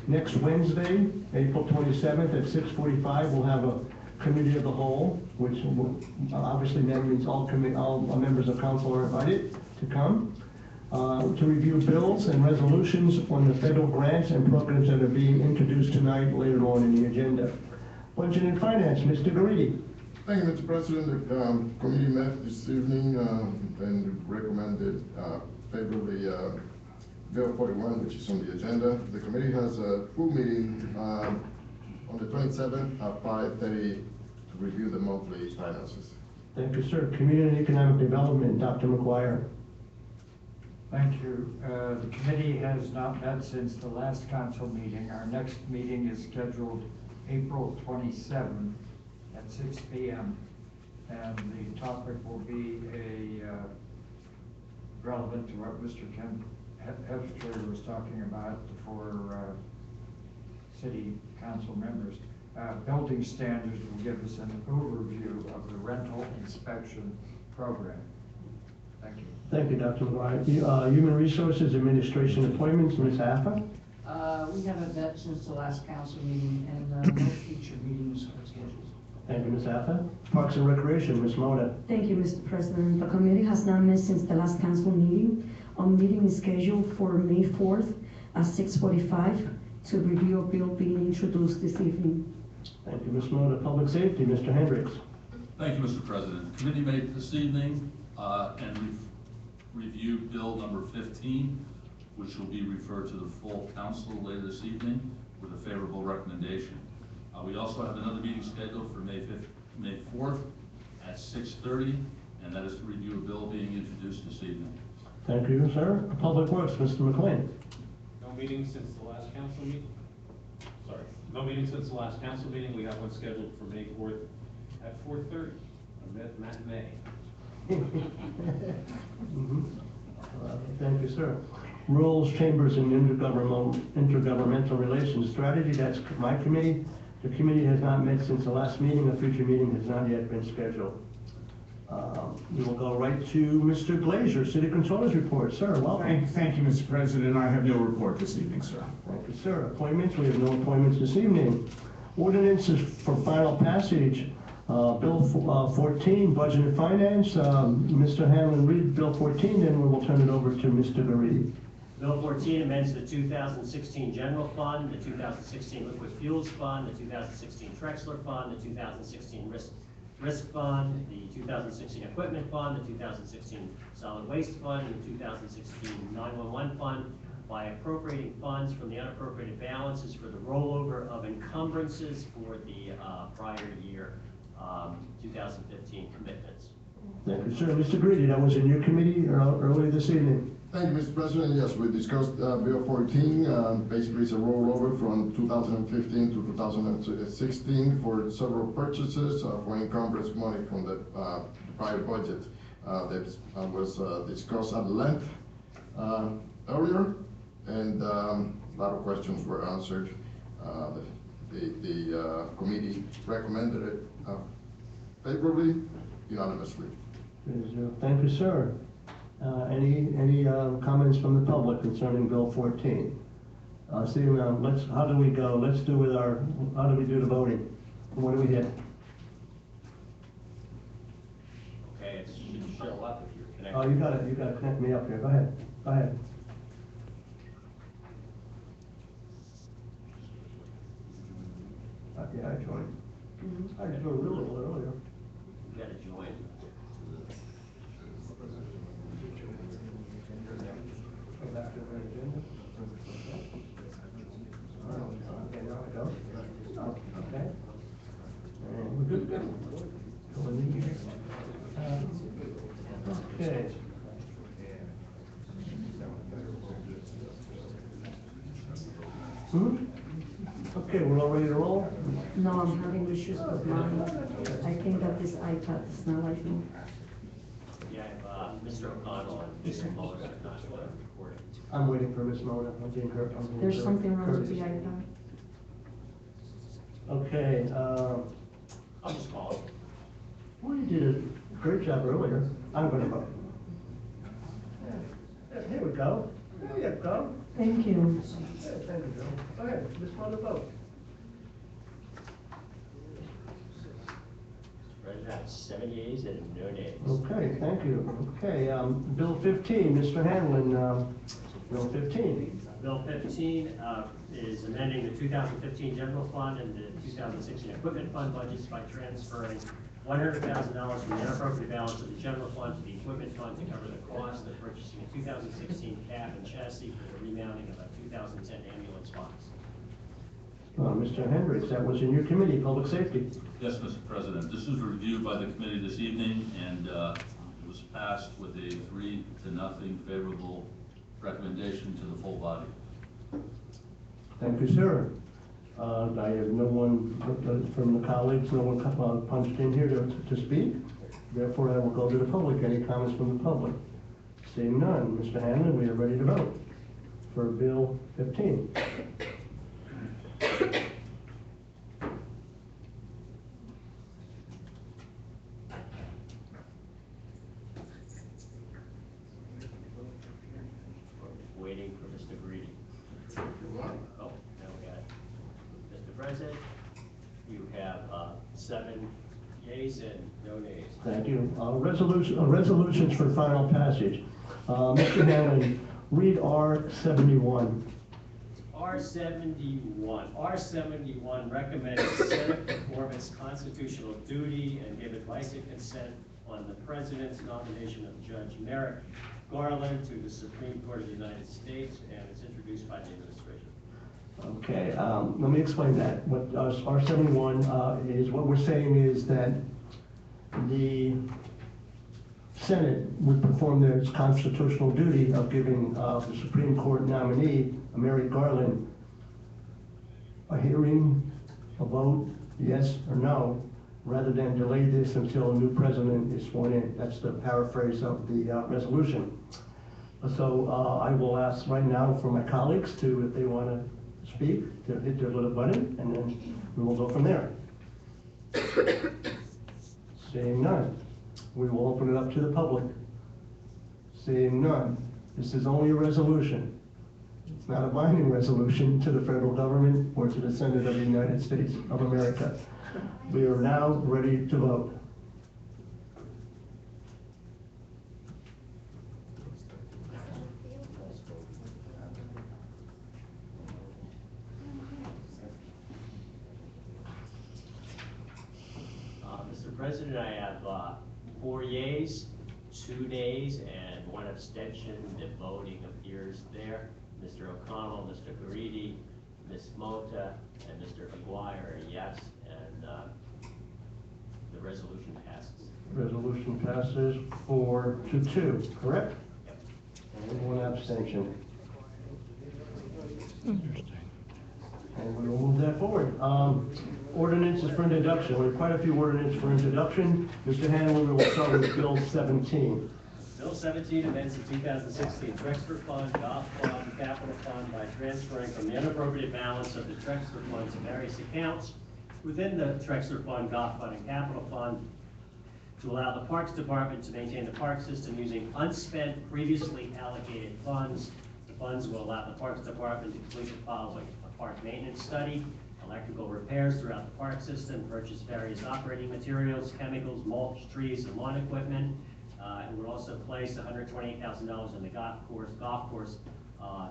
Next Wednesday, April 27th at 6:45, we'll have a committee of the whole, which will, obviously that means all members of council are invited to come, to review bills and resolutions on the federal grants and programs that are being introduced tonight later on in the agenda. Budget and Finance, Mr. Garidi. Thank you, Mr. President. The committee met this evening and recommended favorably Bill 41, which is on the agenda. The committee has a full meeting on the 27th at 5:30 to review the monthly finances. Thank you, sir. Community and Economic Development, Dr. McGuire. Thank you. The committee has not met since the last council meeting. Our next meeting is scheduled April 27th at 6 p.m. And the topic will be relevant to what Mr. Ken Heffter was talking about for city council members. Building standards will give us an overview of the rental inspection program. Thank you. Thank you, Dr. McGuire. Human Resources Administration appointments, Ms. Affa. We haven't met since the last council meeting, and no future meetings are scheduled. Thank you, Ms. Affa. Parks and Recreation, Ms. Moda. Thank you, Mr. President. The committee has not met since the last council meeting. Our meeting is scheduled for May 4th at 6:45 to review a bill being introduced this evening. Thank you, Ms. Moda. Public Safety, Mr. Hendricks. Thank you, Mr. President. Committee met this evening, and we've reviewed Bill number 15, which will be referred to the full council later this evening with a favorable recommendation. We also have another meeting scheduled for May 4th at 6:30, and that is to review a bill being introduced this evening. Thank you, sir. Public Works, Mr. McLean. No meeting since the last council meeting? Sorry, no meeting since the last council meeting. We have one scheduled for May 4th at 4:30, a matinee. Thank you, sir. Rules, Chambers, and Intergovernmental Relations Strategy, that's my committee. The committee has not met since the last meeting. A future meeting has not yet been scheduled. We will go right to Mr. Glazer, City Controller's Report. Sir, welcome. Thank you, Mr. President. I have no report this evening, sir. Thank you, sir. Appointments, we have no appointments this evening. Ordinances for final passage. Bill 14, Budget and Finance. Mr. Hanlon, read Bill 14, then we will turn it over to Mr. Garidi. Bill 14 amends the 2016 General Fund, the 2016 Liquid Fuels Fund, the 2016 Trexler Fund, the 2016 Risk Fund, the 2016 Equipment Fund, the 2016 Solid Waste Fund, and the 2016 911 Fund by appropriating funds from the unappropriated balances for the rollover of encumbrances for the prior year 2015 commitments. Thank you, sir. Mr. Greedy, that was in your committee earlier this evening. Thank you, Mr. President. Yes, we discussed Bill 14. Basically, it's a rollover from 2015 to 2016 for several purchases for encumbrance money from the prior budget. That was discussed at length earlier, and a lot of questions were answered. The committee recommended it favorably, unanimously. Thank you, sir. Any comments from the public concerning Bill 14? Steve, how do we go? Let's do with how do we do the voting? What do we hit? Okay, it should show up if you're connected. Oh, you got to connect me up here. Go ahead. Yeah, I joined. I joined a little earlier. You got to join. Go back to the agenda. Okay, now I go. Oh, okay. And we're good to go. Go in here. Okay. Okay, we're all ready to roll? No, I'm having issues with mine. I think that this iPad is not like me. Yeah, I have Mr. O'Connell and Mr. Muller are not recording. I'm waiting for Ms. Mona. I'm being hurt. There's something wrong with the iPad. Okay, I'll just call it. well, you did a great job earlier. I'm gonna vote. Yeah, here we go. There you go. Thank you. Yeah, thank you, Joe. Go ahead, Ms. Mona, vote. Right now, 7 yeas and no nays. Okay, thank you. Okay, Bill 15, Mr. Hanlon, Bill 15. Bill 15 is amending the 2015 General Fund and the 2016 Equipment Fund budgets by transferring $100,000 from the unappropriated balance of the general fund to the equipment fund to cover the cost of purchasing a 2016 cab and chassis for the remounting of a 2010 ambulance box. Mr. Hendricks, that was in your committee, Public Safety. Yes, Mr. President. This was reviewed by the committee this evening, and it was passed with a 3-0 favorable recommendation to the full body. Thank you, sir. I have no one from the colleagues, no one punched in here to speak. Therefore, I will go to the public. Any comments from the public? Seeing none, Mr. Hanlon, we are ready to vote for Bill 15. Waiting for Mr. Greedy. Oh, now we got it. Mr. President, you have 7 yeas and no nays. Thank you. Resolutions for final passage. Mr. Hanlon, read R71. R71 recommends the Senate perform its constitutional duty and give advice and consent on the President's nomination of Judge Merrick Garland to the Supreme Court of the United States, and it's introduced by the administration. Okay, let me explain that. What R71 is, what we're saying is that the Senate would perform their constitutional duty of giving the Supreme Court nominee, Merrick Garland, a hearing, a vote, yes or no, rather than delay this until a new president is sworn in. That's the paraphrase of the resolution. So I will ask right now for my colleagues to, if they want to speak, to hit their little button, and then we will go from there. Seeing none, we will open it up to the public. Seeing none, this is only a resolution. It's not a binding resolution to the federal government or to the Senate of the United States of America. We are now ready to vote. Mr. President, I have 4 yeas, 2 nays, and 1 abstention. The voting appears there. Mr. O'Connell, Mr. Garidi, Ms. Mota, and Mr. Aguirre are yes, and the resolution passes. Resolution passes 4-2, correct? Yep. And 1 abstention. And we will move that forward. Ordinances for introduction. We have quite a few ordinances for introduction. Mr. Hanlon, we will start with Bill 17. Bill 17 amends the 2016 Trexler Fund, Golf Fund, Capital Fund by transferring from the unappropriated balance of the Trexler Fund to various accounts within the Trexler Fund, Golf Fund, and Capital Fund to allow the Parks Department to maintain the park system using unspent previously allocated funds. The funds will allow the Parks Department to complete the following: a park maintenance study, electrical repairs throughout the park system, purchase various operating materials, chemicals, mulch, trees, and lawn equipment. It would also place $128,000 in the golf course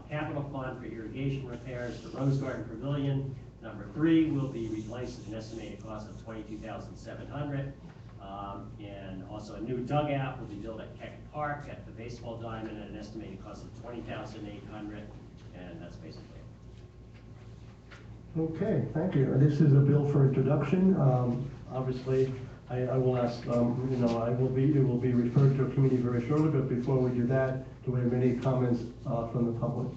capital fund for irrigation repairs. The Rose Garden Pavilion, number 3, will be replaced at an estimated cost of $22,700. And also a new dugout will be built at Keck Park at the baseball diamond at an estimated cost of $20,800. And that's basically it. Okay, thank you. This is a bill for introduction. Obviously, I will ask, it will be referred to a committee very shortly, but before we do that, do we have any comments from the public?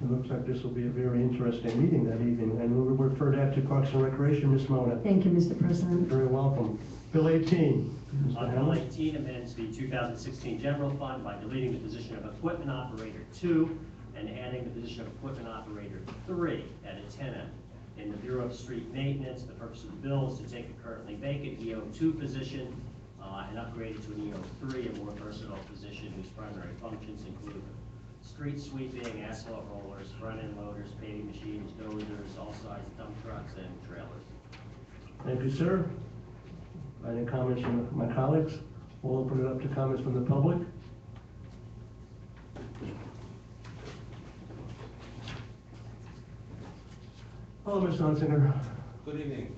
It looks like this will be a very interesting meeting that evening, and we'll refer that to Parks and Recreation. Ms. Mona. Thank you, Mr. President. Very welcome. Bill 18. Bill 18 amends the 2016 General Fund by deleting the position of Equipment Operator 2 and adding the position of Equipment Operator 3 at a 10 end. In the Bureau of Street Maintenance, the purpose of the bill is to take a currently vacant EO2 position and upgrade it to an EO3, a more versatile position whose primary functions include street sweeping, asphalt rollers, front-end loaders, paving machines, dozers, all size dump trucks, and trailers. Thank you, sir. Any comments from my colleagues? We'll open it up to comments from the public. Hello, Mr. Hunsinger. Good evening.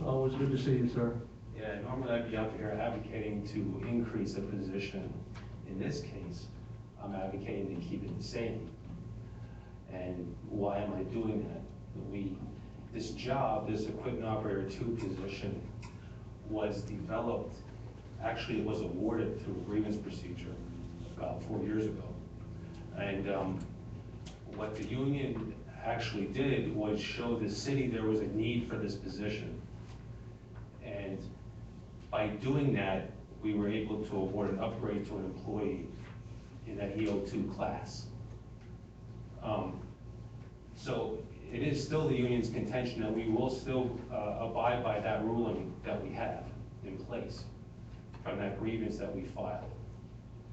Always good to see you, sir. Yeah, normally I'd be out here advocating to increase a position. In this case, I'm advocating to keep it the same. And why am I doing that? This job, this equipment operator 2 position was developed, actually it was awarded through a grievance procedure about 4 years ago. And what the union actually did was show the city there was a need for this position. And by doing that, we were able to award an upgrade to an employee in that EO2 class. So it is still the union's contention that we will still abide by that ruling that we have in place from that grievance that we filed.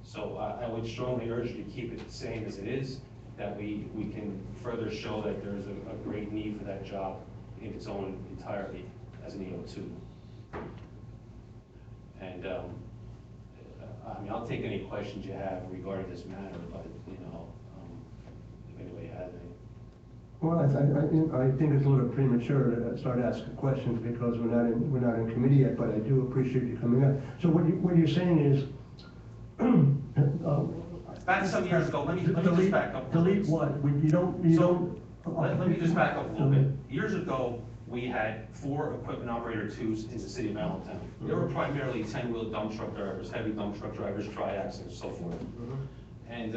So I would strongly urge you to keep it the same as it is, that we can further show that there's a great need for that job in its own entirety as an EO2. And I mean, I'll take any questions you have regarding this matter, but you know, if anybody has any. Well, I think it's a little premature to start asking questions because we're not in committee yet, but I do appreciate you coming up. So what you're saying is, Back some years ago, let me just back up. Delete what? Let me just back up a little bit. Years ago, we had 4 equipment operator 2s in the city of Allentown. They were primarily 10-wheel dump truck drivers, heavy dump truck drivers, triaxles, and so forth. And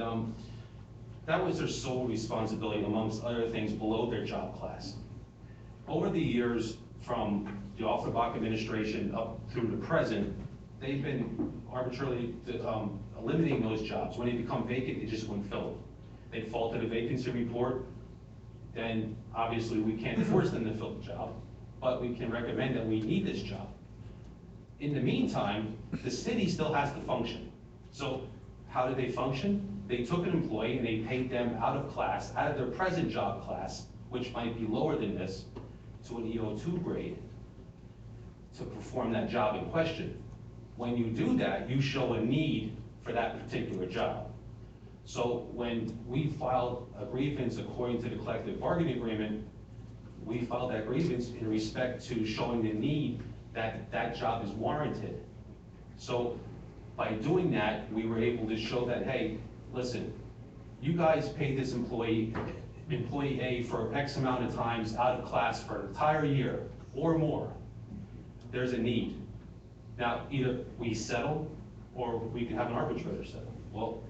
that was their sole responsibility, amongst other things, below their job class. Over the years, from the Offenbach administration up through the present, they've been arbitrarily eliminating those jobs. When they become vacant, they just wouldn't fill them. They defaulted a vacancy report, then obviously we can't force them to fill the job, but we can recommend that we need this job. In the meantime, the city still has to function. So how did they function? They took an employee and they paid them out of class, out of their present job class, which might be lower than this, to an EO2 grade to perform that job in question. When you do that, you show a need for that particular job. So when we filed a grievance according to the collective bargaining agreement, we filed that grievance in respect to showing the need that that job is warranted. So by doing that, we were able to show that, hey, listen, you guys paid this employee A for X amount of times out of class for an entire year or more. There's a need. Now, either we settle or we can have an arbitrator settle. Well,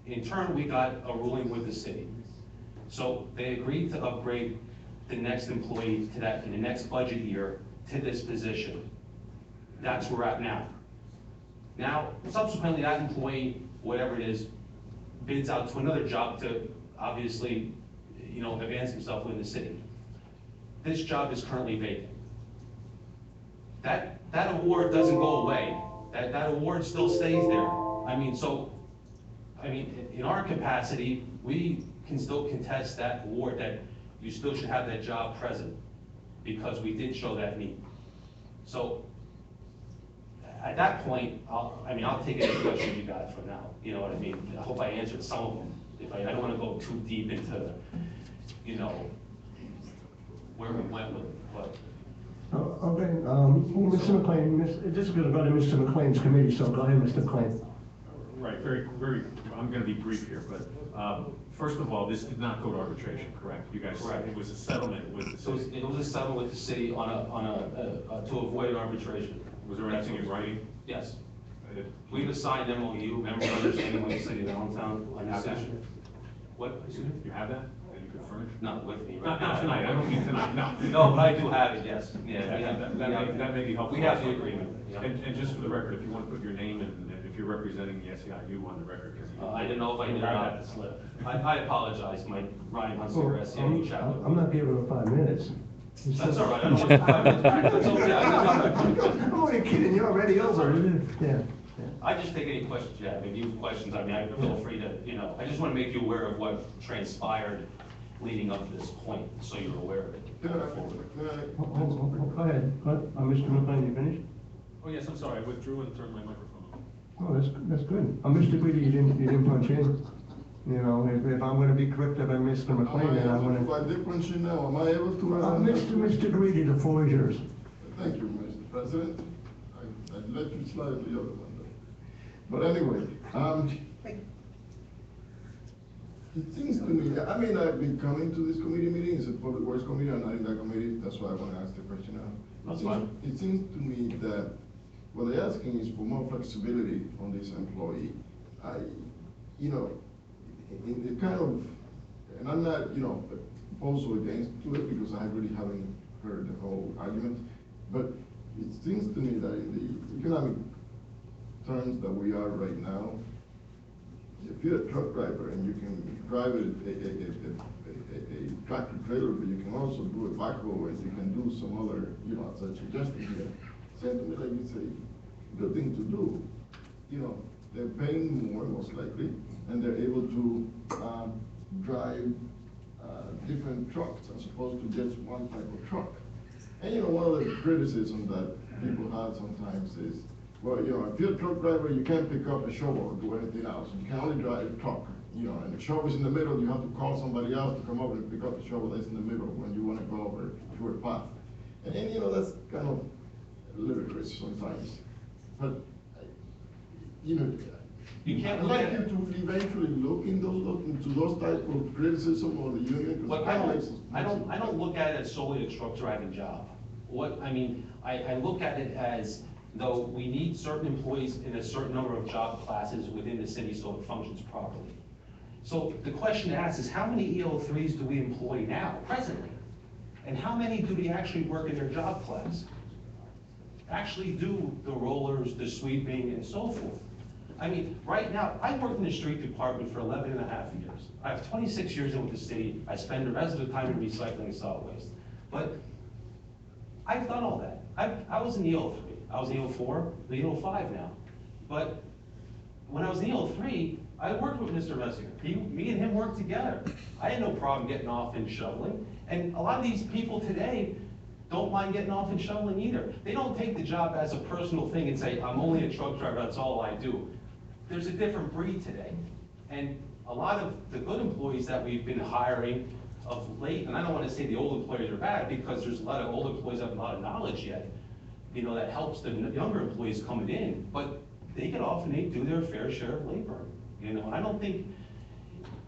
in turn, we got a ruling with the city. So they agreed to upgrade the next employee to that in the next budget year to this position. That's where we're at now. Now, subsequently, that employee, whatever it is, bids out to another job to obviously, you know, advance himself within the city. This job is currently vacant. That award doesn't go away. That award still stays there. I mean, in our capacity, we can still contest that award, that you still should have that job present, because we did show that need. So, at that point, I'll take any questions you got for now, you know what I mean? I hope I answered some of them. I don't want to go too deep into, you know, where we went with it, but. Okay, Mr. McLean, this is going to go to Mr. McLean's committee, so go ahead, Mr. McLean. Right, I'm gonna be brief here, but, first of all, this did not go to arbitration, correct? You guys, Correct. It was a settlement with the city. It was a settlement with the city to avoid arbitration. Was there anything in writing? Yes. We've assigned MOU, member of understanding with the city of Allentown on this issue. What, excuse me? You have that you could furnish? Not with me. Not tonight, I don't mean tonight, no. No, but I do have it, yes. Yeah, we have, that may be helpful. We have the agreement. Yeah. And just for the record, if you want to put your name and if you're representing the SEIU on the record, because I didn't know if I did not. The slip. I apologize, Ryan Hunsaker, SEIU chaplain. I'm not giving him 5 minutes. That's all right, I don't want 5 minutes back, that's okay. I'm only kidding, you're already over. Yeah. I just take any questions you have. If you have questions, I mean, I feel free to, you know, I just want to make you aware of what transpired leading up to this point, so you're aware of it. Go ahead, Mr. McLean, you finished? Oh, yes, I'm sorry, I withdrew and turned my microphone on. Oh, that's good. Mr. Greedy, you didn't punch in. You know, if I'm gonna be corrected by Mr. McLean, then I'm gonna. If I did punch in now, am I able to? Mr. Greedy, the floor is yours. Thank you, Mr. President. I let you slide the other one though. But anyway, it seems to me, I mean, I've been coming to this committee meeting, it's a public works committee, I'm not in that committee, that's why I want to ask the question now. That's fine. It seems to me that what they're asking is for more flexibility on this employee. It kind of, and I'm not, opposed or against to it because I really haven't heard the whole argument, but it seems to me that in the economic terms that we are right now, if you're a truck driver and you can drive a tractor trailer, but you can also do a backhoe and you can do some other, as I suggested here, seems to me like it's a good thing to do. They're paying more most likely, and they're able to drive different trucks as opposed to just one type of truck. And one of the criticisms that people have sometimes is, well, if you're a truck driver, you can't pick up a shovel or do anything else. You can only drive a truck, and the shovel's in the middle, you have to call somebody else to come over and pick up the shovel that's in the middle when you want to go over to a path. And that's kind of ludicrous sometimes. But, you can't I'd like you to eventually look into those type of criticism of the union. But I don't look at it as solely a truck driving job. I look at it as though we need certain employees in a certain number of job classes within the city so it functions properly. So the question to ask is how many EO3s do we employ now, presently? And how many do we actually work in their job class? Actually do the rollers, the sweeping, and so forth. Right now, I worked in the street department for 11 and a half years. I have 26 years in with the city. I spend the rest of the time in recycling solid waste. But I've done all that. I was in the EO3. I was in EO4, the EO5 now. But when I was in EO3, I worked with Mr. Messinger. Me and him worked together. I had no problem getting off and shoveling. And a lot of these people today don't mind getting off and shoveling either. They don't take the job as a personal thing and say, I'm only a truck driver, that's all I do. There's a different breed today. And a lot of the good employees that we've been hiring of late, and I don't want to say the old employees are bad because there's a lot of old employees that have a lot of knowledge yet, that helps the younger employees coming in, but they get off and they do their fair share of labor. And I don't think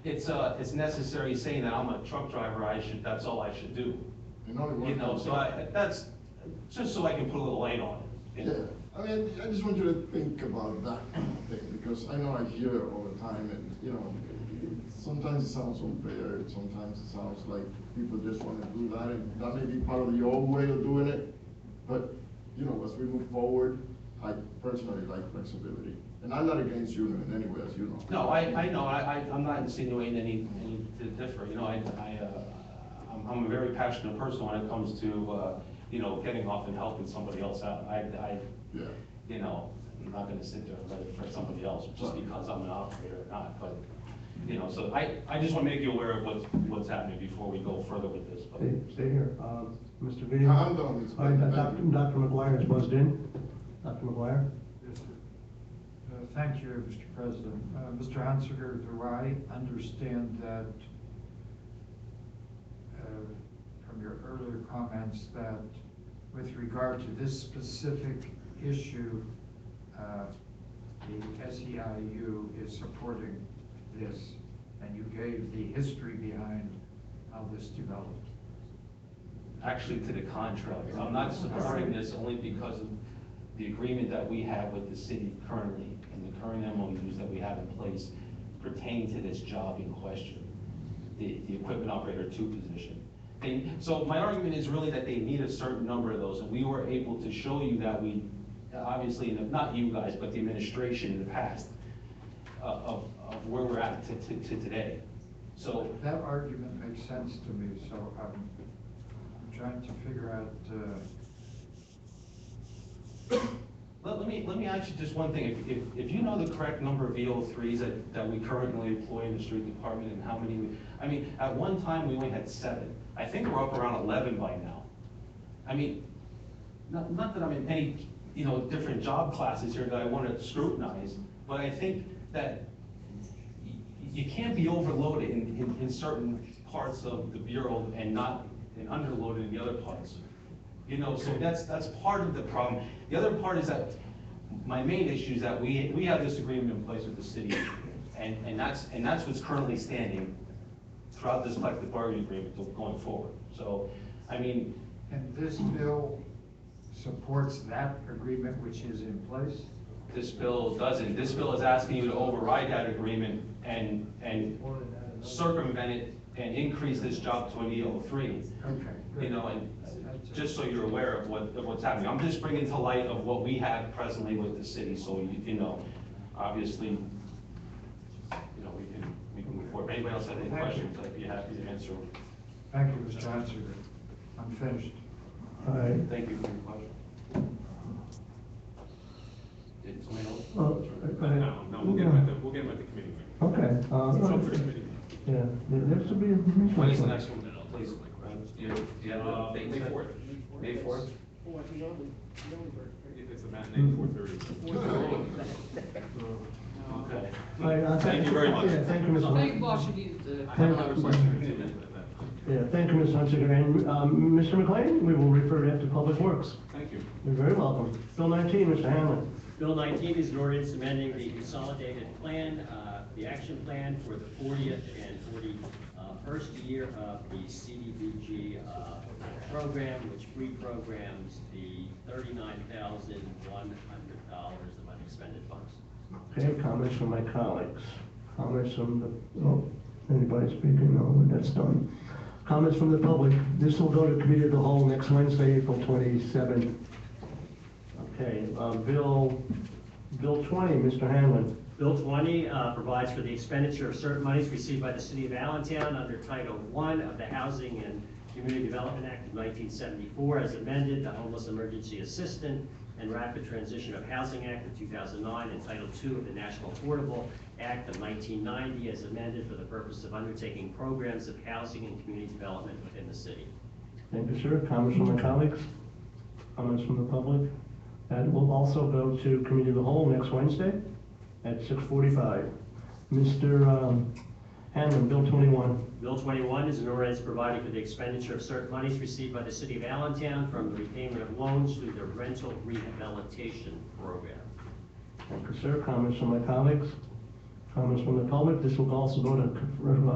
it's necessary saying that I'm a truck driver, that's all I should do. That's just so I can put a little light on it. Yeah, I just want you to think about that thing, because I know I hear it all the time, and sometimes it sounds unfair, sometimes it sounds like people just want to do that, and that may be part of the old way of doing it, but as we move forward, I personally like flexibility. And I'm not against union in any way, as you know. No, I know, I'm not insinuating any to differ, I'm a very passionate person when it comes to, getting off and helping somebody else out. I'm not gonna sit there and let it for somebody else just because I'm an operator or not, but, so I just wanna make you aware of what's happening before we go further with this. But. Stay here. Mr. V. I'm done. Dr. McGuire is buzzed in. Dr. McGuire? Yes, sir. Thank you, Mr. President. Mr. Hansiger, do I understand that from your earlier comments that with regard to this specific issue, the SEIU is supporting this, and you gave the history behind how this developed? Actually, to the contrary. I'm not supporting this only because of the agreement that we have with the city currently and the current MOUs that we have in place pertaining to this job in question, the equipment operator 2 position. So my argument is really that they need a certain number of those, and we were able to show you that we, obviously, not you guys, but the administration in the past, of where we're at to today. So that argument makes sense to me, so I'm trying to figure out. Let me ask you just one thing. If you know the correct number of EO3s that we currently employ in the street department and how many, at one time we only had 7. I think we're up around 11 by now. Not that I'm in any, different job classes here that I want to scrutinize, but I think that you can't be overloaded in certain parts of the bureau and underloaded in the other parts. You know, so that's part of the problem. The other part is that, my main issue is that we have this agreement in place with the city, and that's what's currently standing throughout this collective bargaining agreement going forward. So, I mean. And this bill supports that agreement which is in place? This bill doesn't. This bill is asking you to override that agreement and circumvent it and increase this job to an EO3. Okay. You know, and just so you're aware of what's happening. I'm just bringing to light of what we have presently with the city, so you know, obviously, you know, we can move forward. If anybody else has any questions, I'd be happy to answer them. Thank you, Mr. Hansinger. I'm finished. All right. Thank you for your question. Did somebody else? Go ahead. No, we'll get them at the committee meeting. Okay. It's up for committee. Yeah, there should be. When is the next one, please? Do you have a date? May 4th. May 4th? It's a matinee, 4:30. Okay. All right, Thank you very much. Yeah, thank you, Mr. Hunt. Thank you, boss, you needed to. I have another question. Yeah, thank you, Mr. Hunsinger. And Mr. McLean, we will refer that to Public Works. Thank you. You're very welcome. Bill 19, Mr. Hanlon. Bill 19 is an ordinance amending the consolidated plan, the action plan for the 40th and 41st year of the CDBG program, which reprograms the $39,100 of unexpended funds. Okay, comments from my colleagues. Comments from the, anybody speaking? No, that's done. Comments from the public. This will go to committee of the whole next Wednesday, April 27th. Okay, Bill 20, Mr. Hanlon. Bill 20 provides for the expenditure of certain monies received by the City of Allentown under Title I of the Housing and Community Development Act of 1974 as amended, the Homeless Emergency Assistance and Rapid Transition of Housing Act of 2009, and Title II of the National Affordable Act of 1990 as amended for the purpose of undertaking programs of housing and community development within the city. Thank you, sir. Comments from my colleagues? Comments from the public? That will also go to committee of the whole next Wednesday at 6:45. Mr. Hanlon, Bill 21. Bill 21 is an ordinance providing for the expenditure of certain monies received by the City of Allentown from the repayment of loans through the rental rehabilitation program. Thank you, sir. Comments from my colleagues? Comments from the public? This will also go to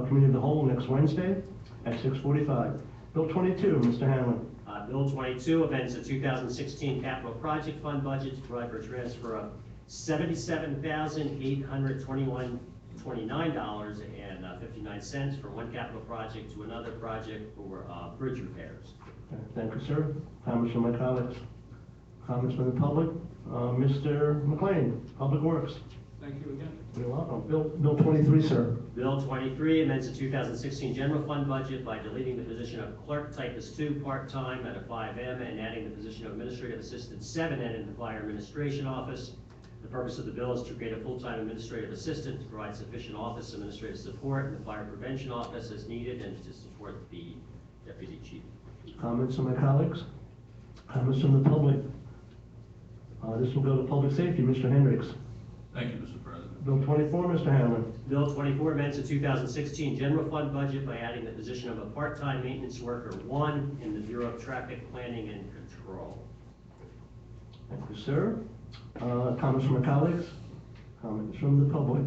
committee of the whole next Wednesday at 6:45. Bill 22, Mr. Hanlon. Bill 22 amends the 2016 Capital Project Fund budget to provide for a transfer of $77,829.59 from one capital project to another project for bridge repairs. Thank you, sir. Comments from my colleagues? Comments from the public? Mr. McLean, Public Works. Thank you again. You're welcome. Bill 23, sir. Bill 23 amends the 2016 general fund budget by deleting the position of clerk typist 2 part-time at a 5M and adding the position of administrative assistant 7N in the fire administration office. The purpose of the bill is to create a full-time administrative assistant to provide sufficient office administrative support in the fire prevention office as needed and to support the deputy chief. Comments from my colleagues? Comments from the public? This will go to public safety. Mr. Hendricks. Thank you, Mr. President. Bill 24, Mr. Hanlon. Bill 24 amends the 2016 general fund budget by adding the position of a part-time maintenance worker 1 in the Bureau of Traffic Planning and Control. Thank you, sir. Comments from my colleagues? Comments from the public?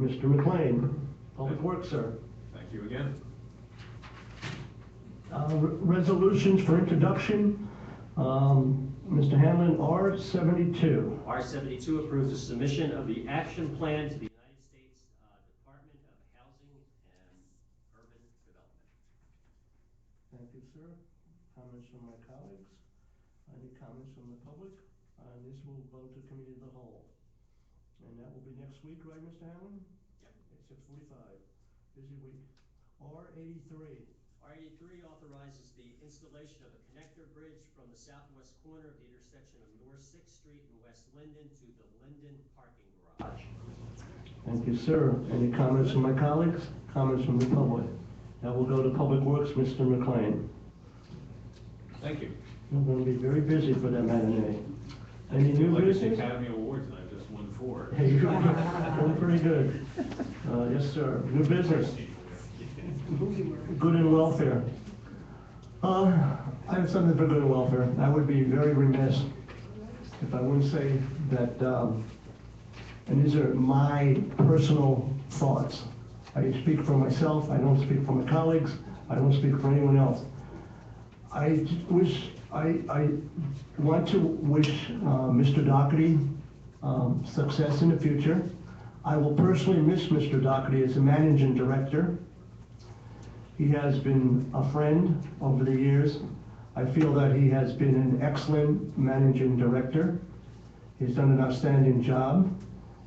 Mr. McLean, Public Works, sir. Thank you again. Resolutions for introduction. Mr. Hanlon, R72. R72 approves the submission of the action plan to the United States Department of Housing and Urban Development. Thank you, sir. Comments from my colleagues? Any comments from the public? This will go to committee of the whole. And that will be next week, right, Mr. Hanlon? Yep. At 6:45. Busy week. R83. R83 authorizes the installation of a connector bridge from the southwest corner of the intersection of North 6th Street and West Linden to the Linden parking garage. Thank you, sir. Any comments from my colleagues? Comments from the public? That will go to Public Works, Mr. McLean. Thank you. We're going to be very busy for that matinee. Any new Like the business? Academy Awards, and I just won 4. Hey, you're doing pretty good. Yes, sir. New business. Good and welfare. I have something for good and welfare. I would be very remiss if I wouldn't say that, and these are my personal thoughts. I speak for myself, I don't speak for my colleagues, I don't speak for anyone else. I want to wish Mr. Doherty success in the future. I will personally miss Mr. Doherty as a managing director. He has been a friend over the years. I feel that he has been an excellent managing director. He's done an outstanding job.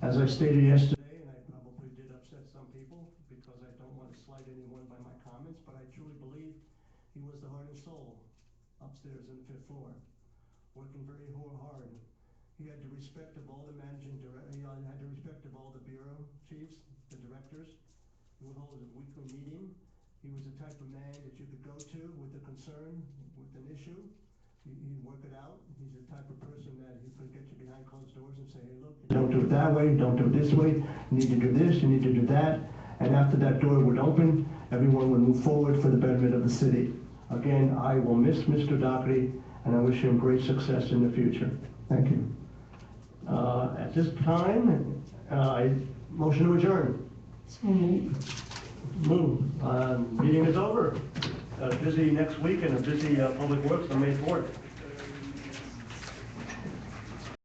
As I stated yesterday, and I probably did upset some people because I don't want to slight anyone by my comments, but I truly believe he was the heart and soul upstairs on the 5th floor, working very hard. He had the respect of all the managing directors, he had the respect of all the bureau chiefs, the directors. He would hold a weekly meeting. He was the type of man that you could go to with a concern, with an issue. He'd work it out. He's the type of person that he could get you behind closed doors and say, hey, look, don't do it that way, don't do it this way, you need to do this, you need to do that. And after that door would open, everyone would move forward for the betterment of the city. Again, I will miss Mr. Doherty, and I wish him great success in the future. Thank you. At this time, I motion to adjourn. So moved. Move. Meeting is over. Busy next week and a busy Public Works on May 4th.